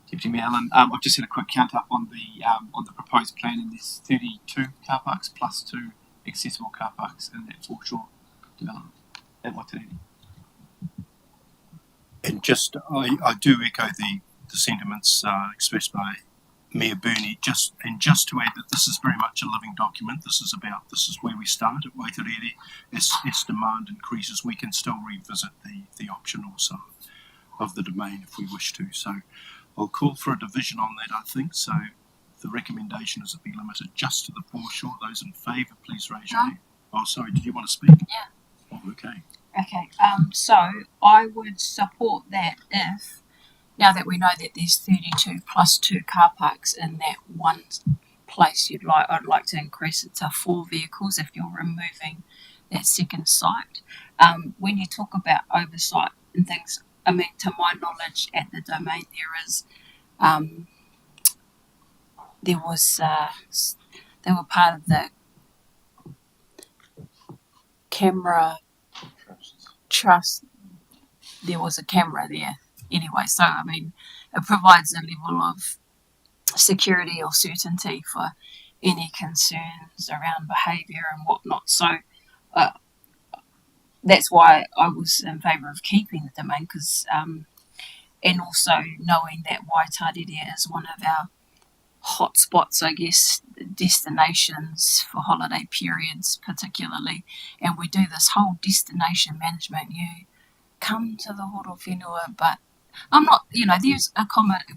Deputy Mayor Allen. I've just had a quick count up on the proposed plan, and there's 32 car parks plus 2 accessible car parks in that foreshore development at Waitarere. And just, I do echo the sentiments expressed by Mayor Burney. Just to add that this is very much a living document. This is where we start at Waitarere. As demand increases, we can still revisit the option also of the domain if we wish to. So I'll call for a division on that, I think. So the recommendation is it be limited just to the foreshore. Those in favour, please raise your hand. Oh, sorry, did you want to speak? Yeah. Oh, okay. Okay. So I would support that if, now that we know that there's 32 plus 2 car parks in that one place, I'd like to increase it to 4 vehicles if you're removing that second site. When you talk about oversight and things, I mean, to my knowledge, at the domain they were part of the camera trust. There was a camera there anyway, so I mean, it provides a level of security or certainty for any concerns around behaviour and whatnot. So that's why I was in favour of keeping the domain, because and also knowing that Waitarere is one of our hotspots, I guess, destinations for holiday periods particularly, and we do this whole destination management. You come to the Horo Whenua, but I'm not, there's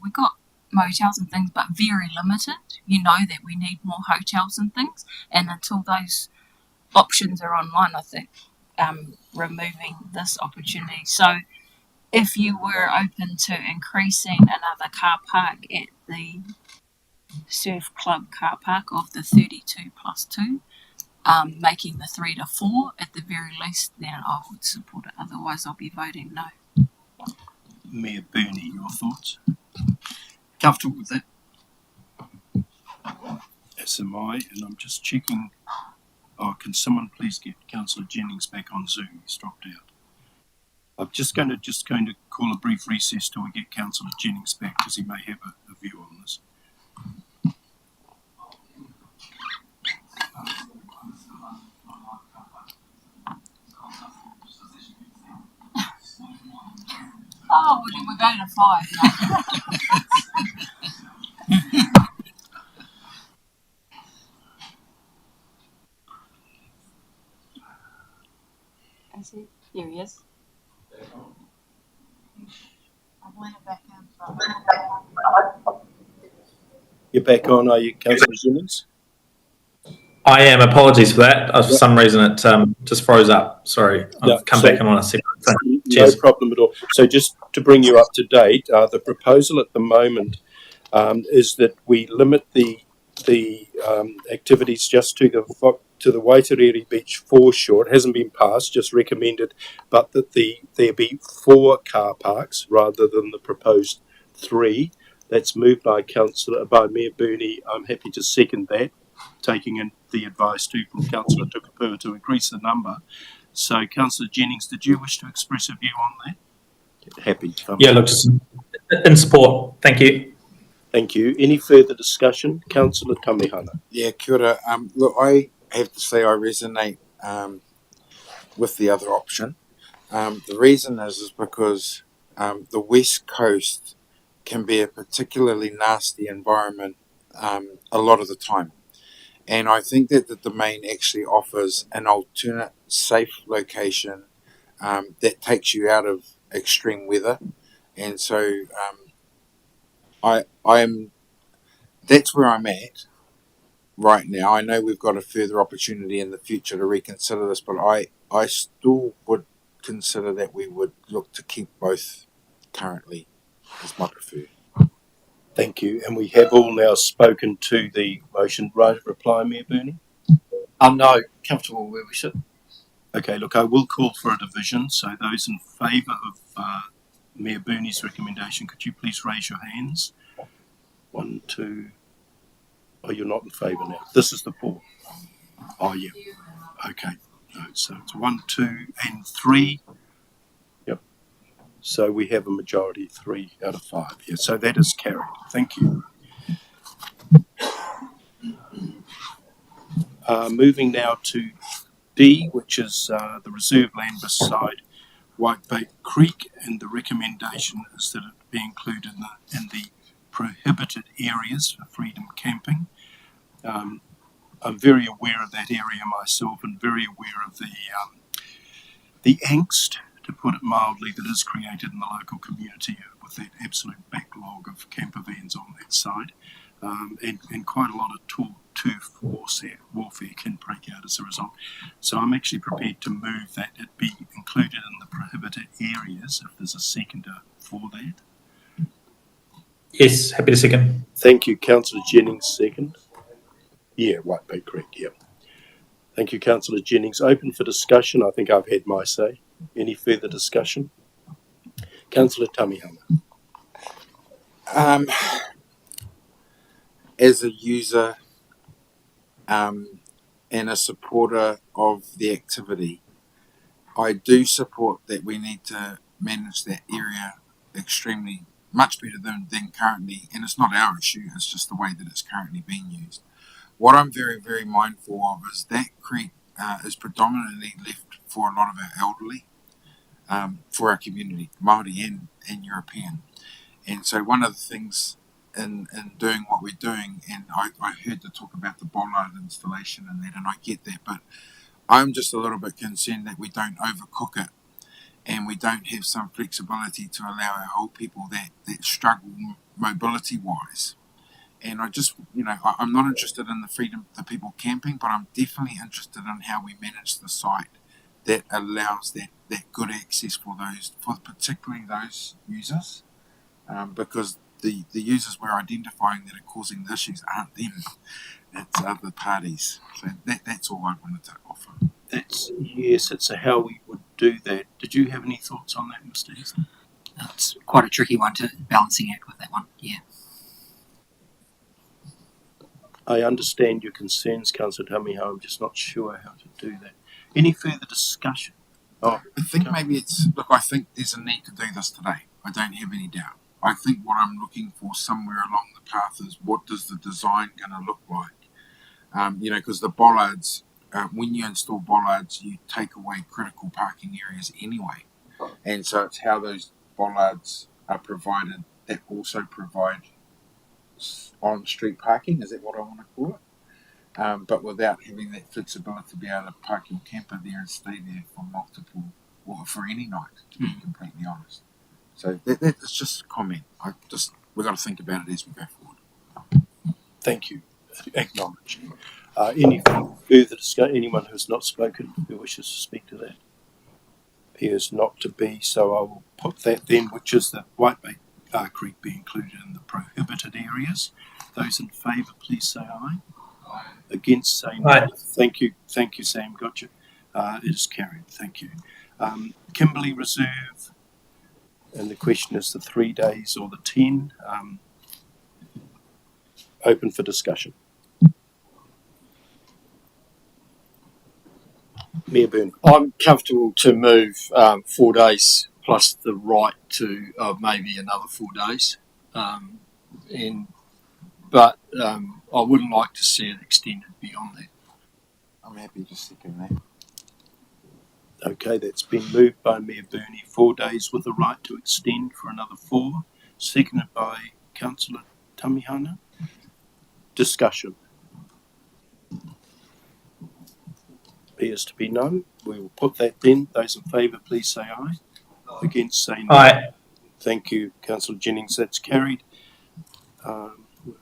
we got motels and things, but very limited. You know that we need more hotels and things, and until those options are online, I think removing this opportunity. So if you were open to increasing another car park at the Surf Club car park of the 32 plus 2, making the 3 to 4 at the very least, then I would support it. Otherwise, I'll be voting no. Mayor Burney, your thoughts? Comfortable with that? As am I, and I'm just checking. Oh, can someone please get Councillor Jennings back on Zoom? He's dropped out. I'm just going to call a brief recess till we get Councillor Jennings back, because he may have a view on this. Oh, well, then we're going to 5. I see. Here he is. I went back in. You're back on, are you, Councillor Jennings? I am. Apologies for that. For some reason, it just froze up. Sorry. I've come back in on a separate thing. No problem at all. So just to bring you up to date, the proposal at the moment is that we limit the activities just to the Waitarere Beach foreshore. It hasn't been passed, just recommended, but that there be 4 car parks rather than the proposed 3. That's moved by Mayor Burney. I'm happy to second that, taking in the advice too from Councillor Tukapua to increase the number. So, Councillor Jennings, did you wish to express a view on that? Happy. Yeah, look, just in support. Thank you. Thank you. Any further discussion? Councillor Tamihana. Yeah, kia ora. Look, I have to say I resonate with the other option. The reason is because the West Coast can be a particularly nasty environment a lot of the time. And I think that the domain actually offers an alternate safe location that takes you out of extreme weather. And so that's where I'm at right now. I know we've got a further opportunity in the future to reconsider this, but I still would consider that we would look to keep both currently as my preferred. Thank you. And we have all now spoken to the motion. Right reply, Mayor Burney? No, comfortable where we sit. Okay, look, I will call for a division. So those in favour of Mayor Burney's recommendation, could you please raise your hands? 1, 2. Oh, you're not in favour now. This is the 4. Oh, yeah. Okay. No, so it's 1, 2, and 3. Yep. So we have a majority, 3 out of 5. Yeah, so that is carried. Thank you. Moving now to D, which is the reserve land beside Whitebait Creek, and the recommendation is that it be included in the prohibited areas for freedom camping. I'm very aware of that area myself, and very aware of the angst, to put it mildly, that is created in the local community with that absolute backlog of camper vans on that side, and quite a lot of turf warfare can break out as a result. So I'm actually prepared to move that it be included in the prohibited areas, if there's a seconder for that. Yes, happy to second. Thank you, Councillor Jennings, second. Yeah, Whitebait Creek, yeah. Thank you, Councillor Jennings. Open for discussion. I think I've had my say. Any further discussion? Councillor Tamihana. As a user and a supporter of the activity, I do support that we need to manage that area extremely much better than currently, and it's not our issue, it's just the way that it's currently being used. What I'm very, very mindful of is that creek is predominantly left for a lot of our elderly, for our community, Māori and European. And so one of the things in doing what we're doing, and I heard the talk about the bollard installation and that, and I get that, but I'm just a little bit concerned that we don't overcook it, and we don't have some flexibility to allow our old people that struggle mobility-wise. And I just, I'm not interested in the freedom of the people camping, but I'm definitely interested in how we manage the site that allows that good access for particularly those users, because the users we're identifying that are causing the issues aren't them. It's other parties. So that's all I wanted to offer. It's how we would do that. Did you have any thoughts on that, Mr. Heaton? It's quite a tricky one to balancing act with that one. Yeah. I understand your concerns, Councillor Tamiho. I'm just not sure how to do that. Any further discussion? I think maybe I think there's a need to do this today. I don't have any doubt. I think what I'm looking for somewhere along the path is what does the design going to look like? Because the bollards, when you install bollards, you take away critical parking areas anyway. And so it's how those bollards are provided that also provide on-street parking. Is that what I want to call it? But without having that flexibility to be able to park your camper there and stay there for multiple, or for any night, to be completely honest. So that's just a comment. We've got to think about it as we go forward. Thank you. Acknowledged. Any further discussion? Anyone who's not spoken who wishes to speak to that? Appears not to be, so I will put that then, which is that Whitebait Creek be included in the prohibited areas. Those in favour, please say aye. Against, say no. Aye. Thank you, Sam. Gotcha. It is carried. Thank you. Kimberley Reserve, and the question is the 3 days or the 10. Open for discussion. Mayor Byrne. I'm comfortable to move 4 days plus the right to maybe another 4 days. But I wouldn't like to see it extended beyond that. I'm happy to second that. Okay, that's been moved by Mayor Burney. 4 days with the right to extend for another 4. Seconded by Councillor Tamihana. Discussion. Appears to be none. We will put that then. Those in favour, please say aye. Against, say no. Aye. Thank you, Councillor Jennings. That's carried. Where are we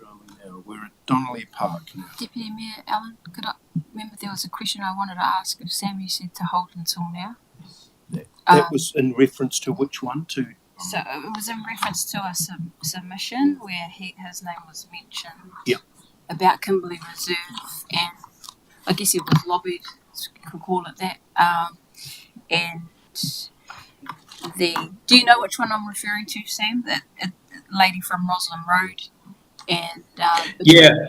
now? We're at Donnelly Park now. Deputy Mayor Allen, could I remember there was a question I wanted to ask of Sam? You said to hold until now. That was in reference to which one? So it was in reference to a submission where his name was mentioned. Yep. About Kimberley Reserve, and I guess he was lobbied, you could call it that. And do you know which one I'm referring to, Sam? That lady from Roslyn Road, and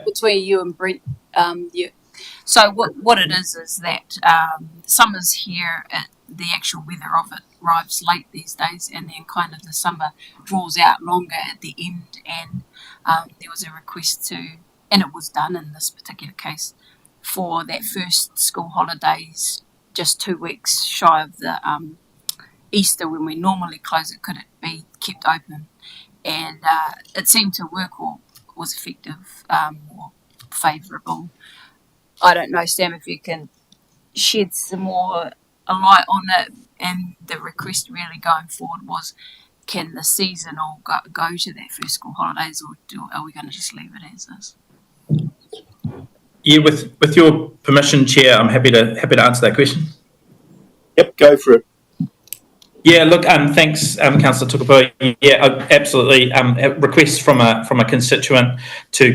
between you and Brent. So what it is that summer's here. The actual weather of it arrives late these days, and then kind of the summer draws out longer at the end. And there was a request to, and it was done in this particular case, for that first school holidays, just 2 weeks shy of the Easter when we normally close it, could it be kept open? And it seemed to work, or was effective, or favourable. I don't know, Sam, if you can shed some more light on it. And the request really going forward was, can the season all go to that first school holidays, or are we going to just leave it as is? Yeah, with your permission, Chair, I'm happy to answer that question. Yep, go for it. Yeah, look, thanks, Councillor Tukapu. Yeah, absolutely. A request from a constituent to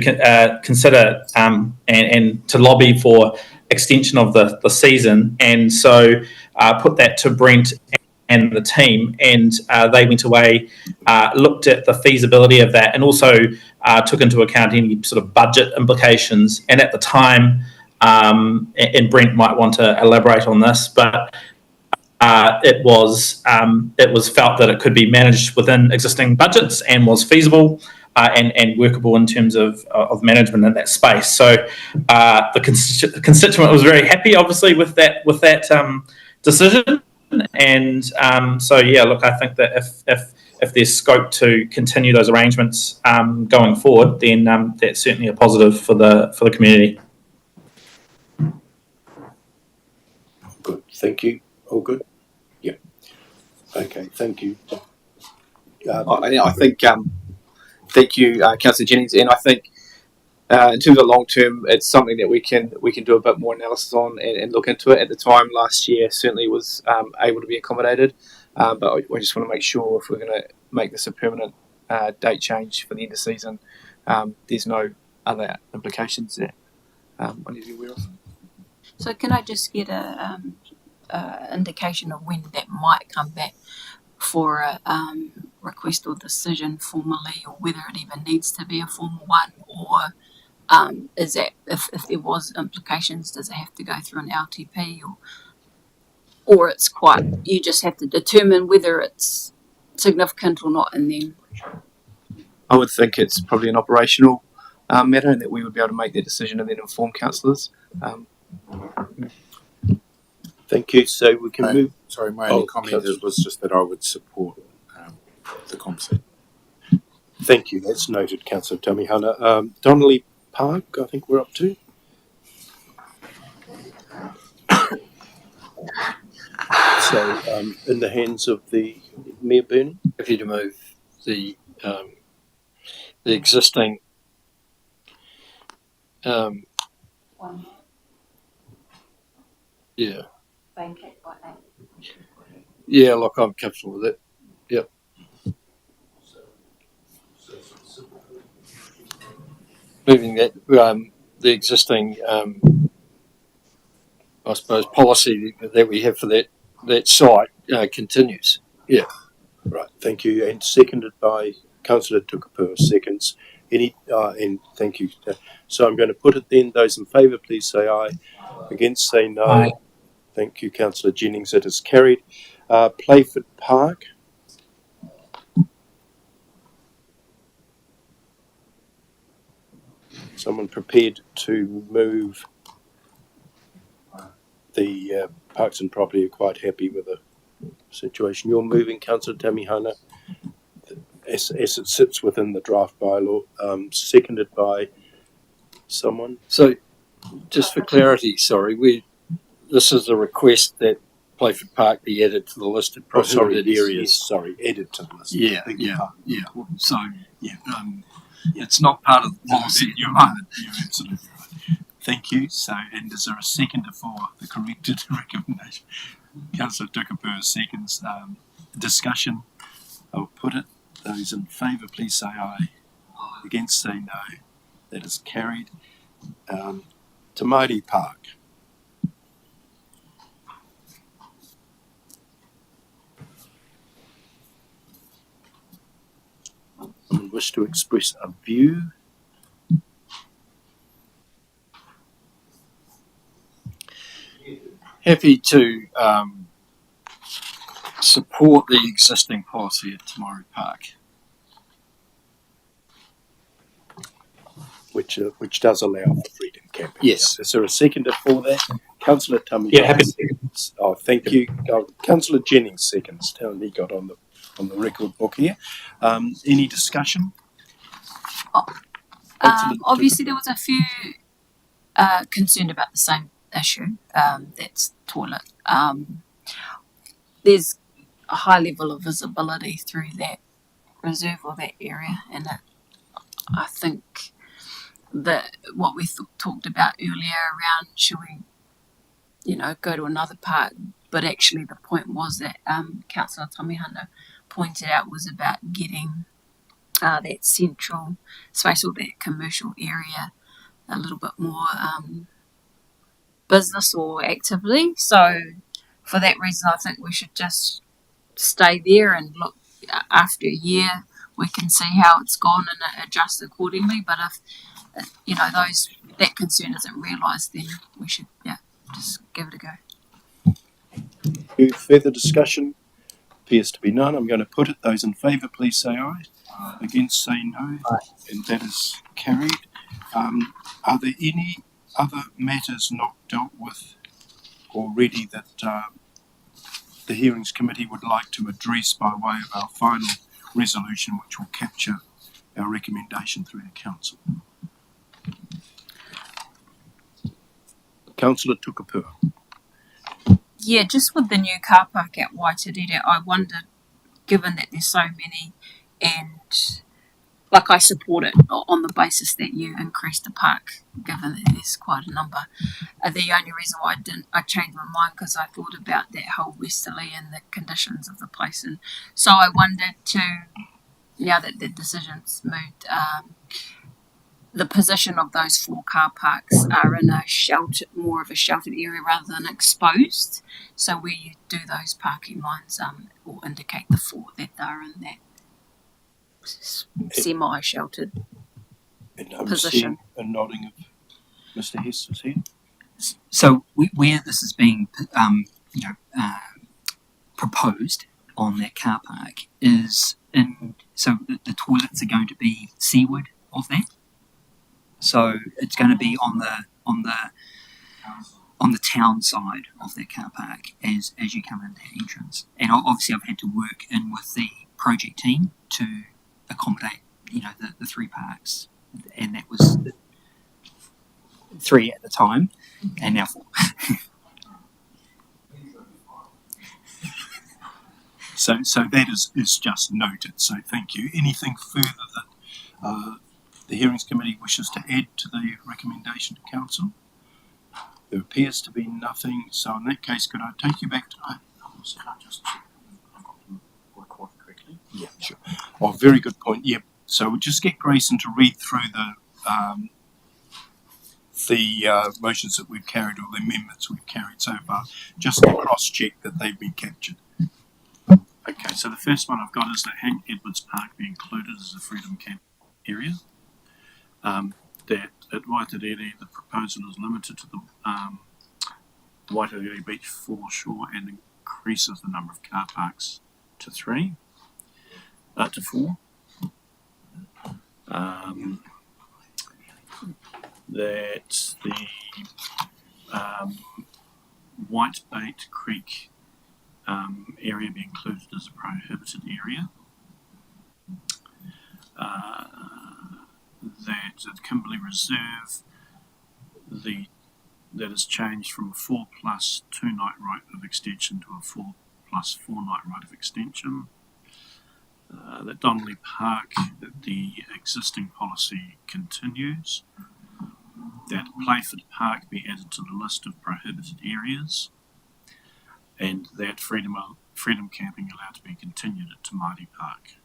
consider and to lobby for extension of the season, and so put that to Brent and the team, and they went away, looked at the feasibility of that, and also took into account any sort of budget implications. And at the time, and Brent might want to elaborate on this, but it was felt that it could be managed within existing budgets and was feasible and workable in terms of management in that space. So the constituent was very happy, obviously, with that decision. And so yeah, look, I think that if there's scope to continue those arrangements going forward, then that's certainly a positive for the community. Good, thank you. All good. Yeah. Okay, thank you. I think thank you, Councillor Jennings, and I think in terms of long term, it's something that we can do a bit more analysis on and look into it. At the time last year, certainly was able to be accommodated, but we just want to make sure if we're going to make this a permanent date change for the end of season, there's no other implications there. I need to be aware of. So can I just get a indication of when that might come back for a request or decision formally, or whether it even needs to be a formal one, or is that if there was implications, does it have to go through an LTP, or it's quite, you just have to determine whether it's significant or not, and then I would think it's probably an operational matter, and that we would be able to make that decision and then inform councillors. Thank you. So we can move. Sorry, my only Oh, comment Councillor. was just that I would support the concept. Thank you. That's noted, Councillor Tamihana. Donnelly Park, I think we're up to. So, in the hands of the Mayor Burney. Happy to move the existing yeah. Yeah, look, I'm comfortable with it. Yep. Moving that the existing I suppose policy that we have for that site continues. Yeah. Right, thank you. And seconded by Councillor Tukapua, seconds. And thank you. So I'm going to put it then. Those in favour, please say aye. Against, say no. Aye. Thank you, Councillor Jennings. It is carried. Playford Park. Someone prepared to move the Parks and Property are quite happy with the situation. You're moving, Councillor Tamihana, as it sits within the draft bylaw, seconded by someone. So, just for clarity, sorry, this is a request that Playford Park be added to the list of prohibited areas. Sorry, added to the list. Yeah. So, Yeah. it's not part of the policy. You're right. You're absolutely right. Thank you. So, and is there a seconder for the corrected recommendation? Councillor Tukapua seconds. Discussion. I'll put it. Those in favour, please say aye. Against, say no. That is carried. Te Maire Park. Someone wish to express a view? Happy to support the existing policy at Te Maire Park. Which does allow for freedom camping. Yes. Is there a seconder for that? Councillor Tummy. Yeah, happy. Oh, thank you. Councillor Jennings seconds. Telling he got on the record book here. Any discussion? obviously there was a few concerned about the same issue. That's toilet. There's a high level of visibility through that reserve or that area, and I think that what we talked about earlier around should we, go to another park, but actually the point was that Councillor Tamihana pointed out was about getting that central space or that commercial area a little bit more business or actively. So for that reason, I think we should just stay there and look after a year. We can see how it's gone and adjust accordingly. But if that concern isn't realised, then we should just give it a go. Any further discussion? Appears to be none. I'm going to put it. Those in favour, please say aye. Against, say no. Aye. And that is carried. Are there any other matters not dealt with already that the Hearings Committee would like to address by way of our final resolution, which will capture our recommendation through the Council? Councillor Tukapua. Yeah, just with the new car park at Waitarere, I wondered, given that there's so many, and I support it on the basis that you increase the park, given that there's quite a number. The only reason why I changed my mind because I thought about that whole westerly and the conditions of the place, and so I wondered now that the decision's moved, the position of those 4 car parks are in a more of a sheltered area rather than exposed. So where you do those parking lines, will indicate the 4 that they're in that semi-sheltered And I'm position. seeing a nodding of Mr. Hester's head. So where this is being, proposed on that car park is so the toilets are going to be seaward of that. So it's going to be on the town side of that car park as you come into the entrance. And obviously I've had to work in with the project team to accommodate, the 3 parks, and that was 3 at the time, and now 4. So that is just noted. So thank you. Anything further that the Hearings Committee wishes to add to the recommendation to Council? There appears to be nothing. So in that case, could I take you back to... Record correctly. Yeah, sure. Oh, very good point. Yep. So we'll just get Grayson to read through the motions that we've carried, or the amendments we've carried so far, just to cross-check that they've been captured. Okay, so the first one I've got is that Hank Edwards Park be included as a Freedom Camp area. That at Waitarere, the proposal is limited to the Waitarere Beach foreshore and increases the number of car parks to 4. That the Whitebait Creek area be included as a prohibited area. That at Kimberley Reserve, that is changed from a 4+2 night right of extension to a 4+4 night right of extension. That Donnelly Park, that the existing policy continues. That Playford Park be added to the list of prohibited areas. And that freedom camping allowed to be continued at Te Māori Park.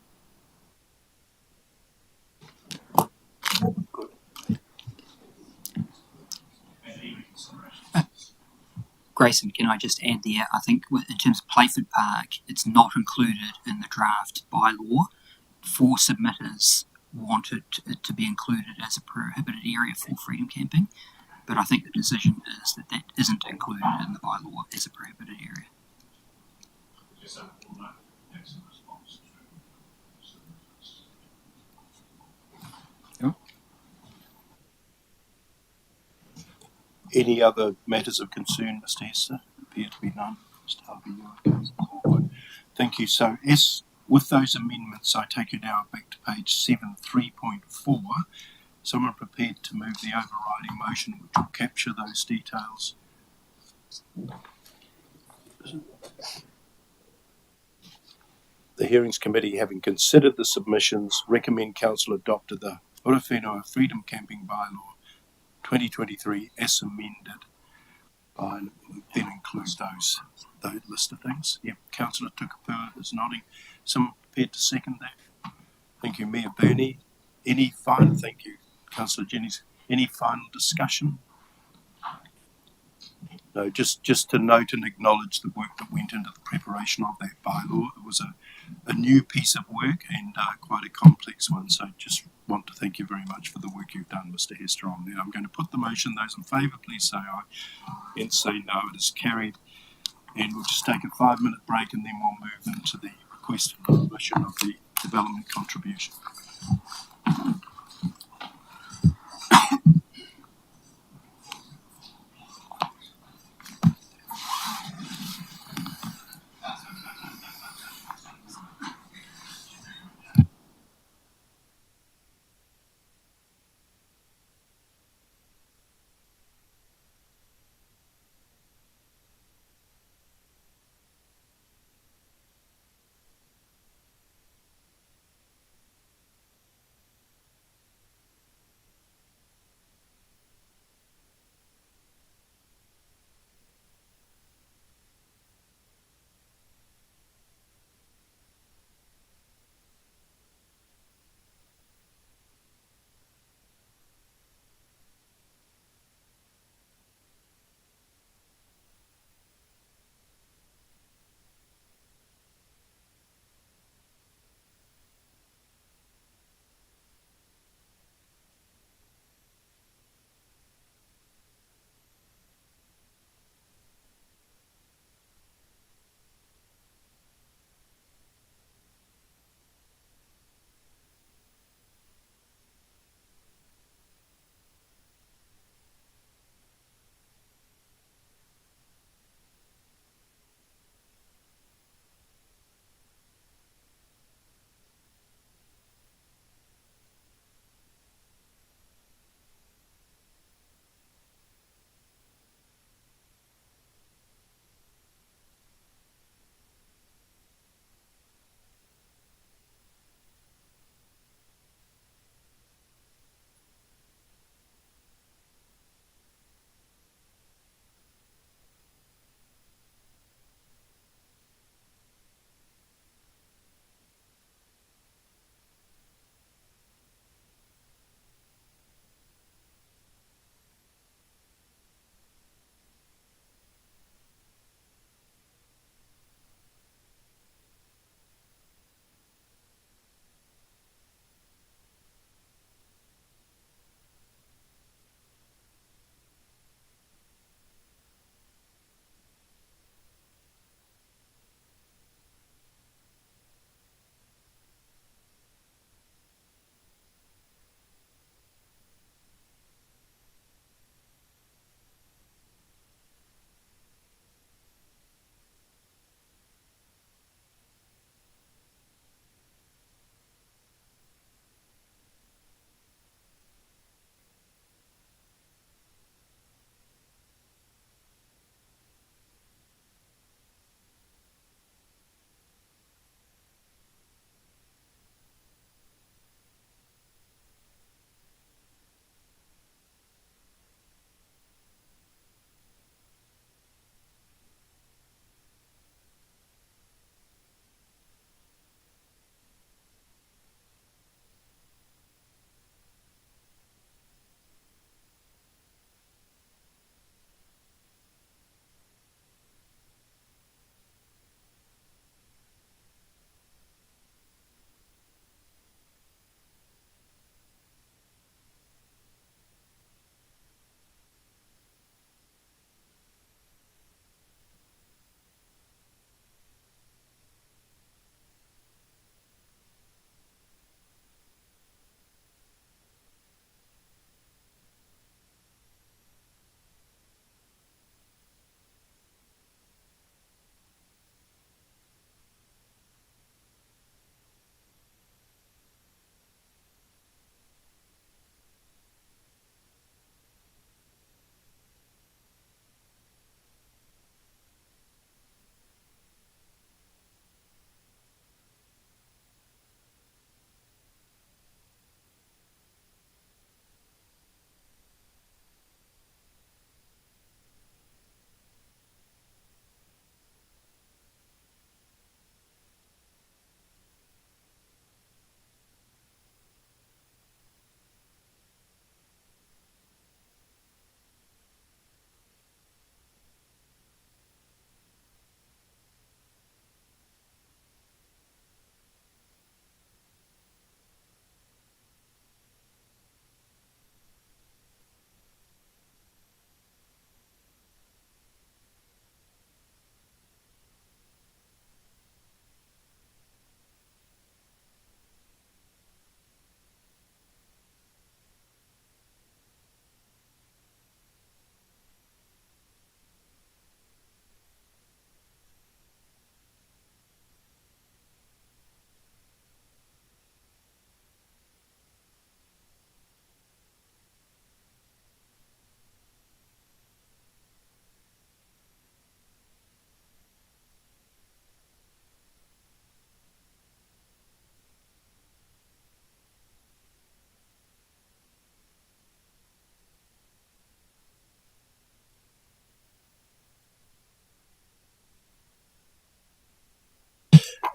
Grayson, can I just add there? I think in terms of Playford Park, it's not included in the draft bylaw. 4 submitters wanted it to be included as a prohibited area for freedom camping, but I think the decision is that isn't included in the bylaw as a prohibited area. Any other matters of concern, Mr. Hester? Appear to be none. Mr. Harvey, you. Thank you. So, with those amendments, I take you now back to page 7.3.4. Someone prepared to move the overriding motion, which will capture those details. The Hearings Committee, having considered the submissions, recommend Council adopt the Horowhenua Freedom Camping Bylaw 2023 as amended. And then include those list of things. Yep, Councillor Tukapua is nodding. Someone prepared to second that? Thank you, Mayor Burney. Thank you, Councillor Jennings. Any final discussion? No, just to note and acknowledge the work that went into the preparation of that bylaw. It was a new piece of work and quite a complex one. So just want to thank you very much for the work you've done, Mr. Hester, on that. I'm going to put the motion. Those in favour, please say aye. And say no, it is carried. And we'll just take a 5-minute break and then we'll move into the request for the permission of the development contribution.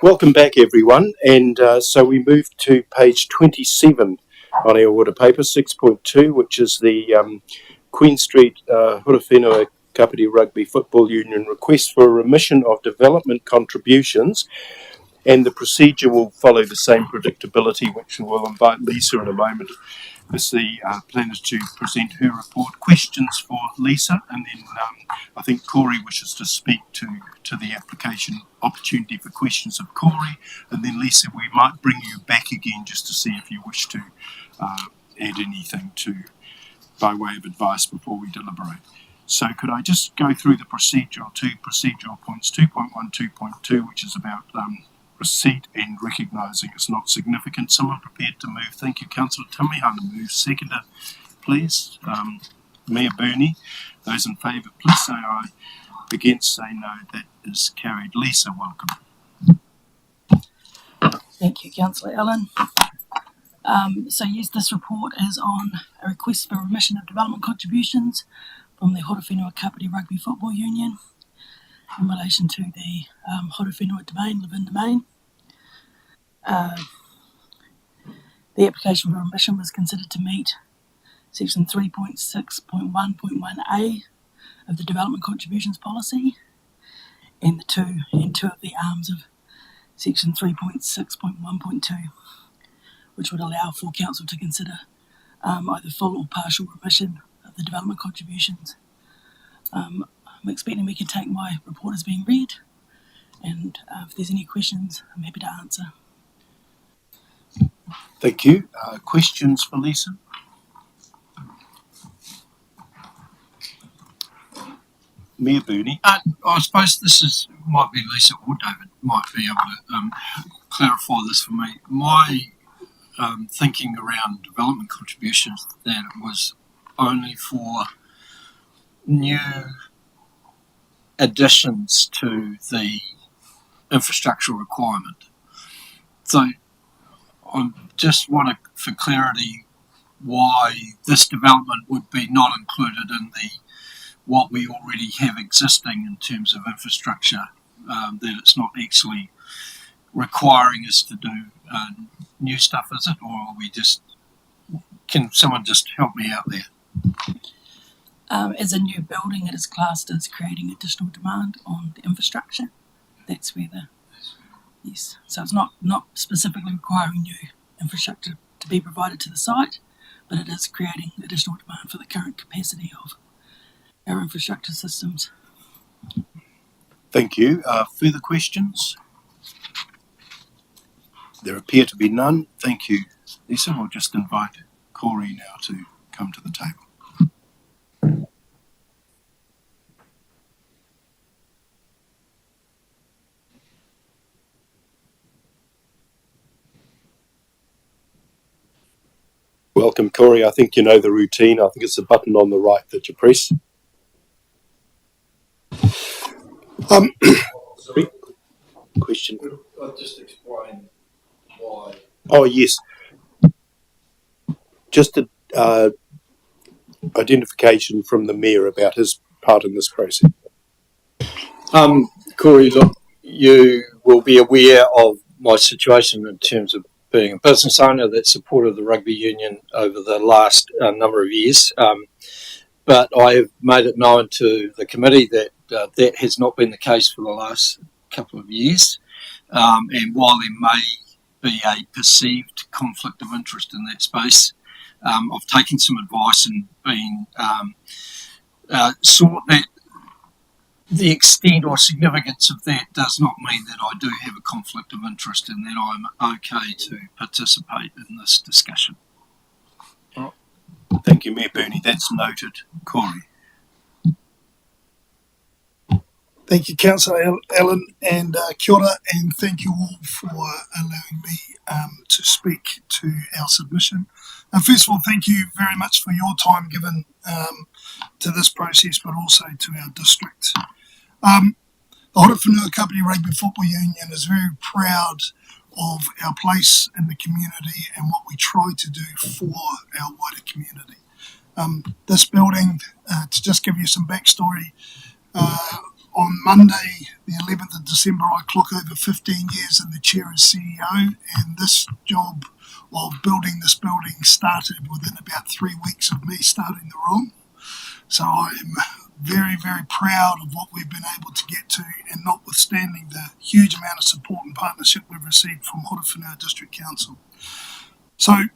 Welcome back, everyone. And so we move to page 27 on our order paper, 6.2, which is the Queen Street Horowhenua Kapiti Rugby Football Union request for a remission of development contributions. And the procedure will follow the same predictability, which we'll invite Lisa in a moment as the planner to present her report. Questions for Lisa, and then I think Corey wishes to speak to the application. Opportunity for questions of Corey, and then Lisa, we might bring you back again just to see if you wish to add anything by way of advice before we deliberate. So could I just go through the procedural points, 2.1, 2.2, which is about receipt and recognising it's not significant. Someone prepared to move. Thank you, Councillor Tamihana. Move. Seconder, please. Mayor Burney. Those in favour, please say aye. Against, say no. That is carried. Lisa, welcome. Thank you, Councillor Allen. So yes, this report is on a request for remission of development contributions from the Horowhenua Kapiti Rugby Football Union in relation to the Horowhenua domain, Levin domain. The application for remission was considered to meet section 3.6.1.1a of the development contributions policy and two of the arms of section 3.6.1.2, which would allow full council to consider either full or partial remission of the development contributions. I'm expecting we can take my report as being read, and if there's any questions, I'm happy to answer. Thank you. Questions for Lisa? Mayor Burney. I suppose this might be Lisa or David might be able to clarify this for me. My thinking around development contributions, that it was only for new additions to the infrastructure requirement. So I just want for clarity why this development would be not included in what we already have existing in terms of infrastructure, that it's not actually requiring us to do new stuff, is it? Or are we can someone just help me out there? As a new building, it is classed as creating additional demand on the infrastructure. That's where yes. So it's not specifically requiring new infrastructure to be provided to the site, but it is creating additional demand for the current capacity of our infrastructure systems. Thank you. Further questions? There appear to be none. Thank you, Lisa. We'll just invite Corey now to come to the table. Welcome, Corey. I think you know the routine. I think it's the button on the right that you press. Sorry. Question. I'll just explain why. Oh, yes. Just identification from the Mayor about his part in this process. Corey, look, you will be aware of my situation in terms of being a business owner that supported the rugby union over the last number of years. But I have made it known to the committee that that has not been the case for the last couple of years. And while there may be a perceived conflict of interest in that space, I've taken some advice and been sought that the extent or significance of that does not mean that I do have a conflict of interest and that I'm okay to participate in this discussion. Thank you, Mayor Burney. That's noted. Corey. Thank you, Councillor Allen, and kia ora, and thank you all for allowing me to speak to our submission. First of all, thank you very much for your time given to this process, but also to our district. The Horowhenua Kapiti Rugby Football Union is very proud of our place in the community and what we try to do for our wider community. This building, to just give you some backstory, on Monday, the 11th of December, I clock over 15 years in the chair as CEO, and this job of building this building started within about 3 weeks of me starting the role. So I am very, very proud of what we've been able to get to, and notwithstanding the huge amount of support and partnership we've received from Horowhenua District Council. So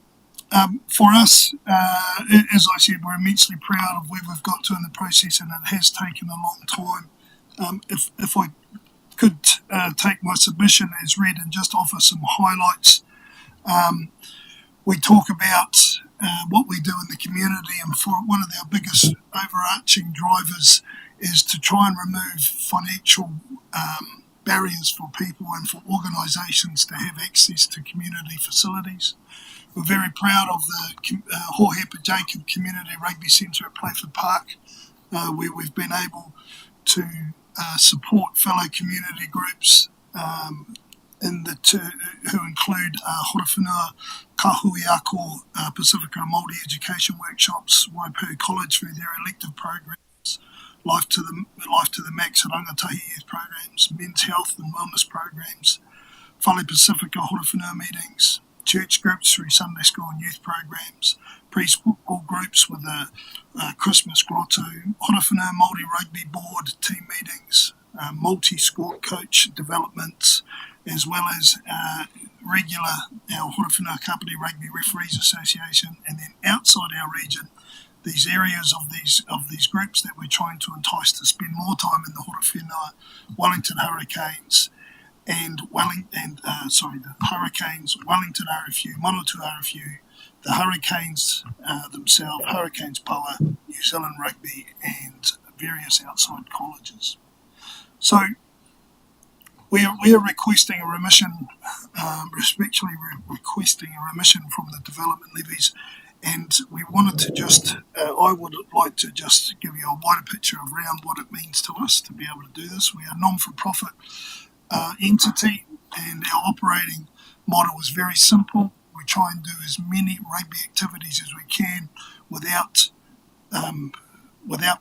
for us, as I said, we're immensely proud of where we've got to in the process, and it has taken a long time. If I could take my submission as read and just offer some highlights, we talk about what we do in the community, and for one of our biggest overarching drivers is to try and remove financial barriers for people and for organisations to have access to community facilities. We're very proud of the Hohepa Jacob Community Rugby Centre at Playford Park, where we've been able to support fellow community groups who include Horowhenua, Kahuiako, Pacifico Māori Education Workshops, Waipu College through their elective programs, Life to the Max at Rangatahi Youth Programs, Men's Health and Wellness Programs, Whale Pacifica Horowhenua meetings, church groups through Sunday school and youth programs, preschool groups with a Christmas grotto, Horowhenua Māori Rugby Board team meetings, multi-sport coach developments, as well as our Horowhenua Kapiti Rugby Referees Association, and then outside our region, these areas of these groups that we're trying to entice to spend more time in the Horowhenua, Wellington Hurricanes, the Hurricanes, Wellington RFU, Manawatu RFU, the Hurricanes themselves, Hurricanes Power, New Zealand Rugby, and various outside colleges. So we are requesting a remission, respectfully requesting a remission from the development levies, and we wanted to just, I would like to just give you a wider picture around what it means to us to be able to do this. We are a non-for-profit entity, and our operating model is very simple. We try and do as many rugby activities as we can without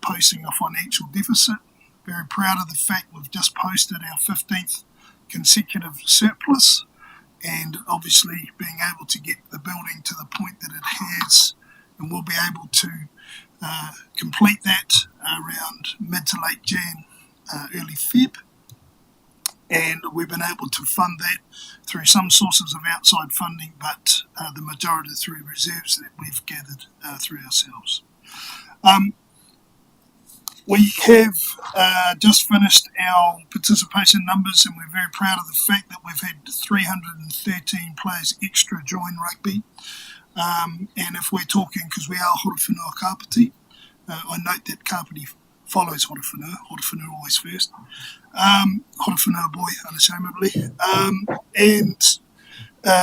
posting a financial deficit. Very proud of the fact we've just posted our 15th consecutive surplus, and obviously being able to get the building to the point that it has, and we'll be able to complete that around mid to late Jan, early Feb. And we've been able to fund that through some sources of outside funding, but the majority through reserves that we've gathered through ourselves. We have just finished our participation numbers, and we're very proud of the fact that we've had 313 players extra join rugby. And if we're talking, because we are Horowhenua Kapiti, I note that Kapiti follows Horowhenua always first. Horowhenua boy, unashamedly.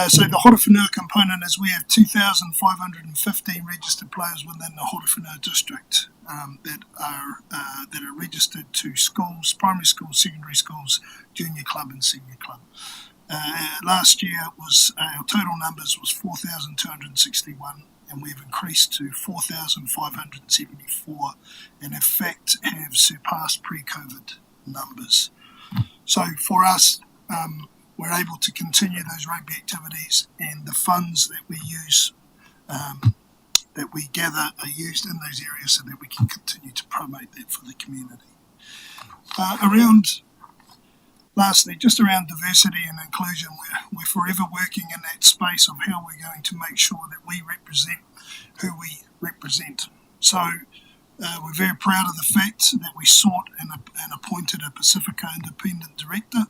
So the Horowhenua component is we have 2,515 registered players within the Horowhenua district that are registered to schools, primary schools, secondary schools, junior club and senior club. Last year our total numbers was 4,261, and we've increased to 4,574, and in fact have surpassed pre-COVID numbers. So for us, we're able to continue those rugby activities, and the funds that we use, that we gather, are used in those areas so that we can continue to promote that for the community. Lastly, just around diversity and inclusion, we're forever working in that space of how we're going to make sure that we represent who we represent. So we're very proud of the fact that we sought and appointed a Pacifica independent director.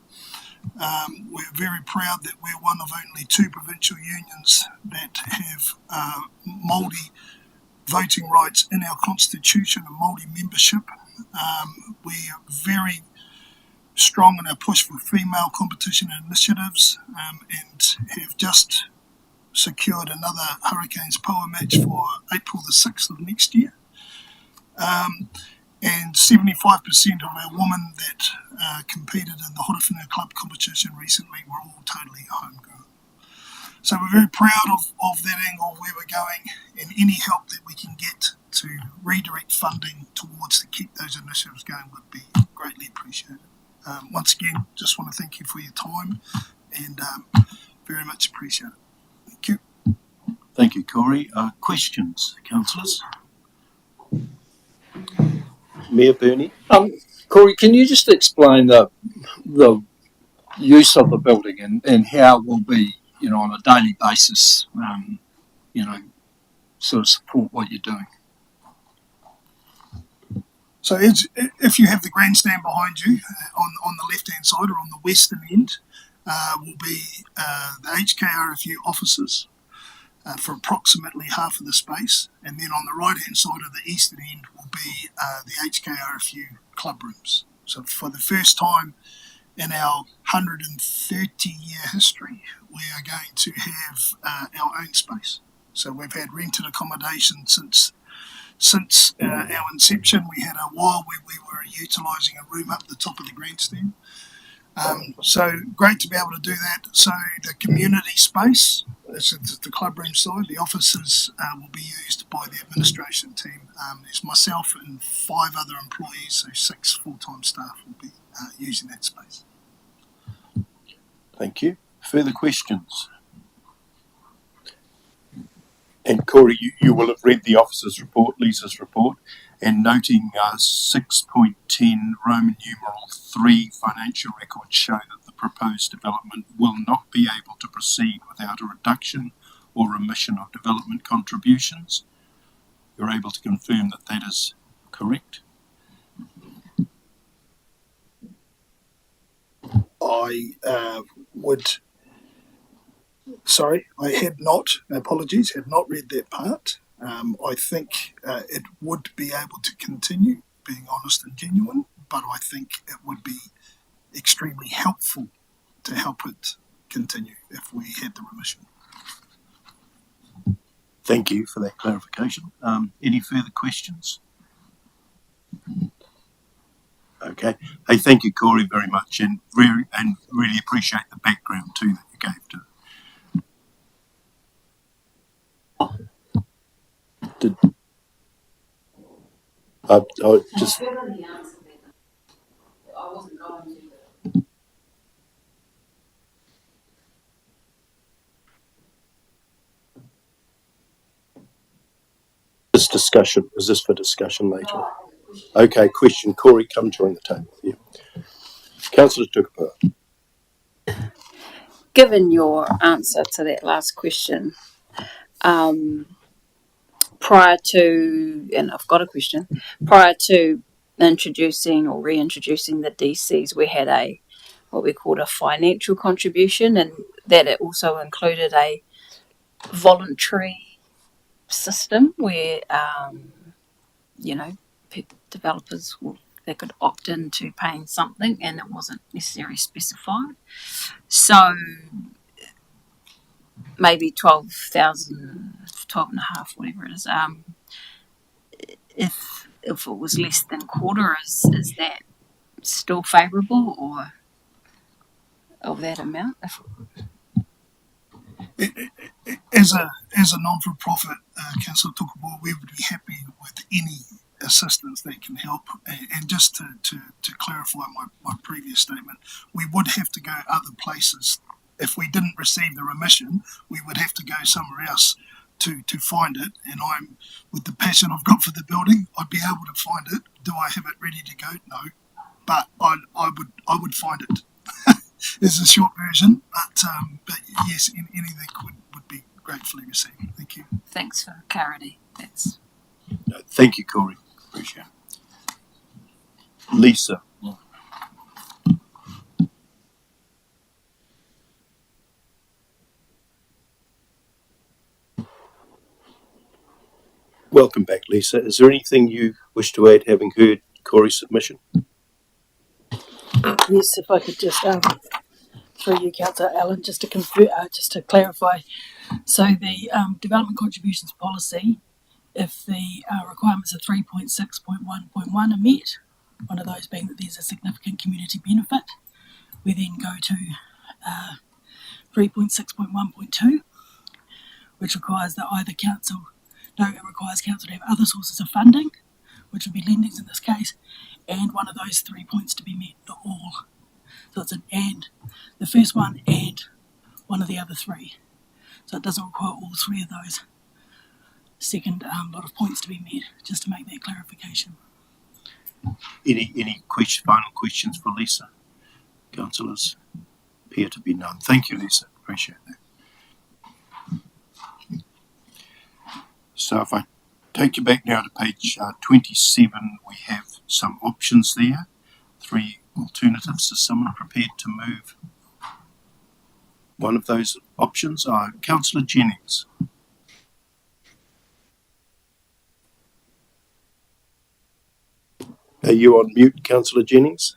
We're very proud that we're one of only 2 provincial unions that have Māori voting rights in our constitution and Māori membership. We are very strong in our push for female competition initiatives, and have just secured another Hurricanes Power match for April the 6th of next year. And 75% of our women that competed in the Horowhenua Club competition recently were all totally homegrown. So we're very proud of that angle, where we're going, and any help that we can get to redirect funding towards to keep those initiatives going would be greatly appreciated. Once again, just want to thank you for your time and very much appreciate it. Thank you. Thank you, Corey. Questions, councillors? Mayor Burney? Corey, can you just explain the use of the building and how it will be, on a daily basis, sort of support what you're doing? So if you have the grandstand behind you on the left-hand side or on the western end, will be the HKRFU offices for approximately half of the space, and then on the right-hand side of the eastern end will be the HKRFU club rooms. So for the first time in our 130-year history, we are going to have our own space. So we've had rented accommodation since our inception. We had a while where we were utilising a room up the top of the grandstand. So great to be able to do that. So the community space, that's the clubroom side, the offices will be used by the administration team. There's myself and 5 other employees, so 6 full-time staff will be using that space. Thank you. Further questions? And Corey, you will have read the officer's report, Lisa's report, and noting 6.10 Roman numeral 3 financial records show that the proposed development will not be able to proceed without a reduction or remission of development contributions. You're able to confirm that that is correct? I had not read that part. I think it would be able to continue, being honest and genuine, but I think it would be extremely helpful to help it continue if we had the remission. Thank you for that clarification. Any further questions? Okay. Hey, thank you, Corey, very much, and really appreciate the background too that you gave to it. I just. This discussion, is this for discussion later? Okay, question. Corey, come join the table. Yeah. Councillor Tukapu. Given your answer to that last question, prior to introducing or reintroducing the DCs, we had what we called a financial contribution, and that it also included a voluntary system where developers they could opt into paying something, and it wasn't necessarily specified. So maybe 12,000, 12.5, whatever it is. If it was less than quarter, is that still favourable or of that amount? As a non-for-profit, Councillor Tukapu, we would be happy with any assistance that can help. And just to clarify my previous statement, we would have to go other places. If we didn't receive the remission, we would have to go somewhere else to find it. And I'm, with the passion I've got for the building, I'd be able to find it. Do I have it ready to go? No, but I would find it. Is a short version, but yes, anything would be gratefully received. Thank you. Thanks for clarity. Thank you, Corey. Appreciate it. Lisa. Welcome back, Lisa. Is there anything you wish to add, having heard Corey's submission? Yes, if I could just, through you, Councillor Allen, just to clarify. So the development contributions policy, if the requirements of 3.6.1.1 are met, one of those being that there's a significant community benefit, we then go to 3.6.1.2, which requires that either council No, it requires council to have other sources of funding, which would be lendings in this case, and one of those 3 points to be met, not all. So it's an and, the first one and one of the other three. So it doesn't require all three of those second lot of points to be met, just to make that clarification. Any final questions for Lisa? Councillors? Appear to be none. Thank you, Lisa. Appreciate that. So if I take you back now to page 27, we have some options there, 3 alternatives. Is someone prepared to move one of those options? Councillor Jennings. Are you on mute, Councillor Jennings?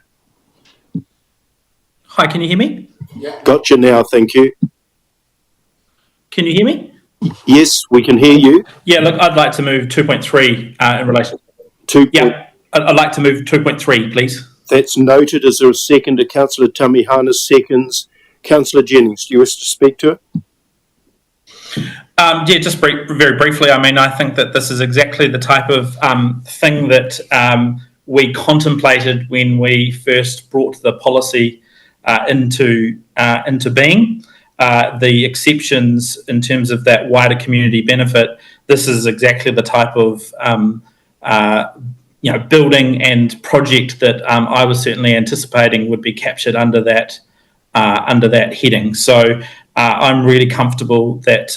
Hi, can you hear me? Got you now, thank you. Can you hear me? Yes, we can hear you. Yeah, look, I'd like to move 2.3 in relation. 2. Yeah, I'd like to move 2.3, please. That's noted. Is there a second? Councillor Tamihana seconds. Councillor Jennings, do you wish to speak to it? Yeah, just very briefly. I mean, I think that this is exactly the type of thing that we contemplated when we first brought the policy into being. The exceptions in terms of that wider community benefit. This is exactly the type of building and project that I was certainly anticipating would be captured under that heading. So I'm really comfortable that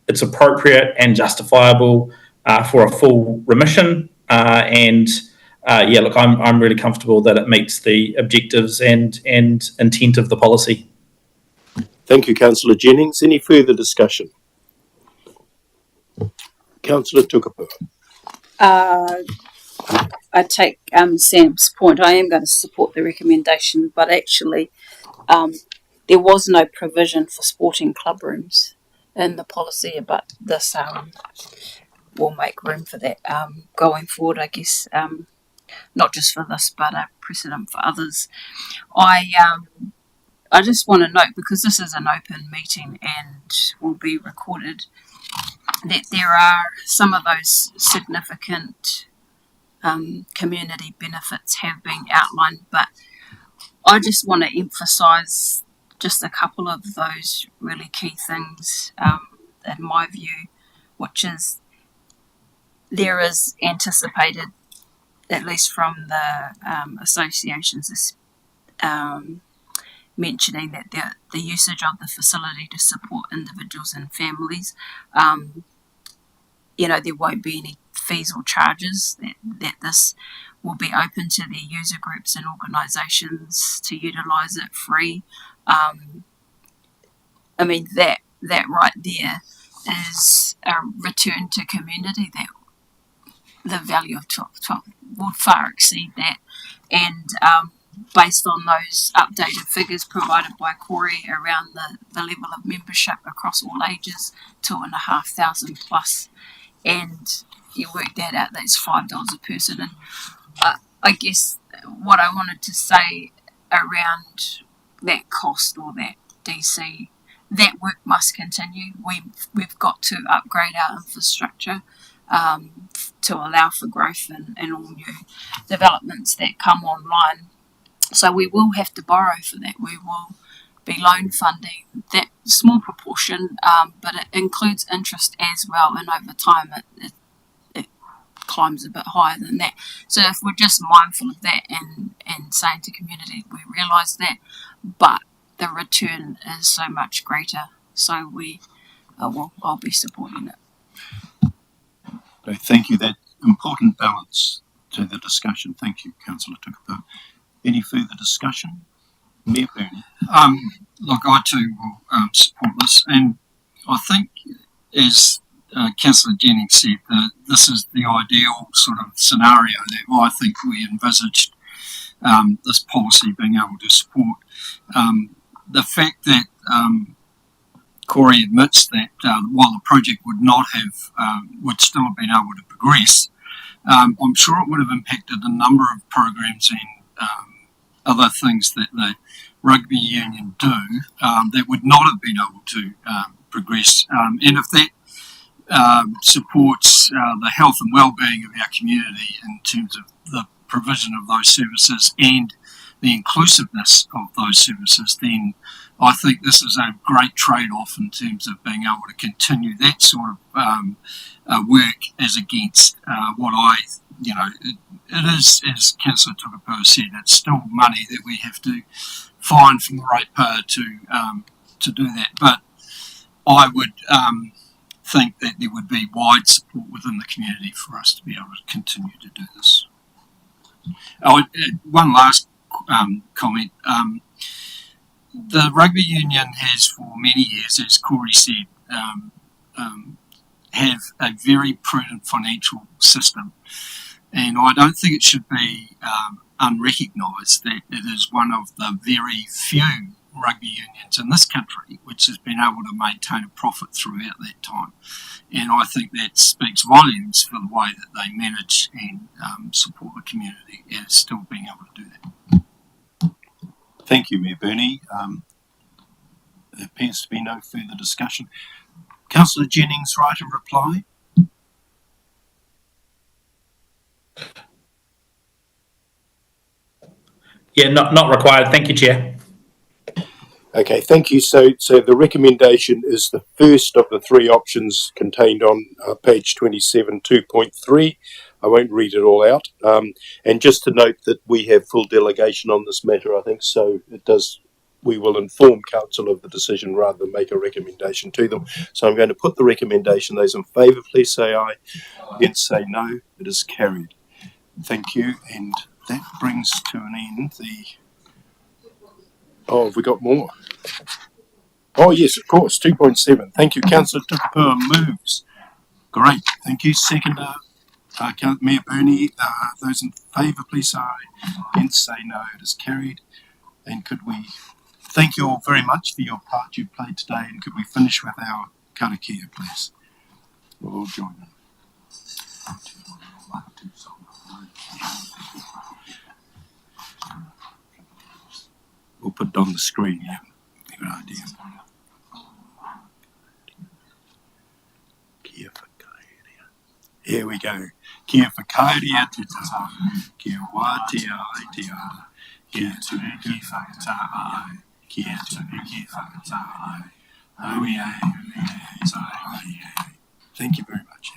it's appropriate and justifiable for a full remission. I'm really comfortable that it meets the objectives and intent of the policy. Thank you, Councillor Jennings. Any further discussion? Councillor Tukapua. I take Sam's point. I am going to support the recommendation, but actually there was no provision for sporting club rooms in the policy, but this will make room for that going forward, I guess, not just for this, but a precedent for others. I just want to note, because this is an open meeting and will be recorded, that there are some of those significant community benefits have been outlined, but I just want to emphasise just a couple of those really key things in my view, which is there is anticipated, at least from the associations, mentioning that the usage of the facility to support individuals and families, there won't be any fees or charges, that this will be open to the user groups and organisations to utilise it free. That right there is a return to community that the value of 12 will far exceed that. And based on those updated figures provided by Corey around the level of membership across all ages, 2,500 plus, and you work that out, that's $5 a person. And I guess what I wanted to say around that cost or that DC, that work must continue. We've got to upgrade our infrastructure to allow for growth and all new developments that come online. So we will have to borrow for that. We will be loan funding that small proportion, but it includes interest as well, and over time it climbs a bit higher than that. So if we're just mindful of that and saying to community, we realise that, but the return is so much greater. So I'll be supporting it. Thank you. That important balance to the discussion. Thank you, Councillor Tukapua. Any further discussion? Mayor Burney. Look, I too will support this, and I think, as Councillor Jennings said, this is the ideal sort of scenario that I think we envisaged this policy being able to support. The fact that Corey admits that while the project would still have been able to progress, I'm sure it would have impacted a number of programs and other things that the rugby union do that would not have been able to progress. And if that supports the health and well-being of our community in terms of the provision of those services and the inclusiveness of those services, then I think this is a great trade-off in terms of being able to continue that sort of work as against what it is, as Councillor Tukapua said, it's still money that we have to find from the ratepayer to do that. But I would think that there would be wide support within the community for us to be able to continue to do this. One last comment. The rugby union has for many years, as Corey said, have a very prudent financial system, and I don't think it should be unrecognised that it is one of the very few rugby unions in this country which has been able to maintain a profit throughout that time, and I think that speaks volumes for the way that they manage and support the community as still being able to do that. Thank you, Mayor Burney. There appears to be no further discussion. Councillor Jennings, right in reply? Yeah, not required. Thank you, Chair. Okay, thank you. So the recommendation is the first of the three options contained on page 27, 2.3. I won't read it all out. And just to note that we have full delegation on this matter, I think, so we will inform council of the decision rather than make a recommendation to them. So I'm going to put the recommendation. Those in favour, please say aye. Against, say no. It is carried. Thank you. And that brings to an end the... Oh, have we got more? Oh, yes, of course, 2.7. Thank you. Councillor Tukapua moves. Great. Thank you. Seconder, Mayor Burney. Those in favour, please say aye. Against, say no. It is carried. And could we thank you all very much for your part you played today, and could we finish with our karakia, please? We'll all join in. We'll put it on the screen, yeah. Good idea. Kia whakaaerea. Here we go. Kia whakaaerea te taha. Kia wātea ai te ara. Kia tūki whakataa ai. Kia tūki whakataa ai. Hui ai, hui ai, tai ai. Thank you very much.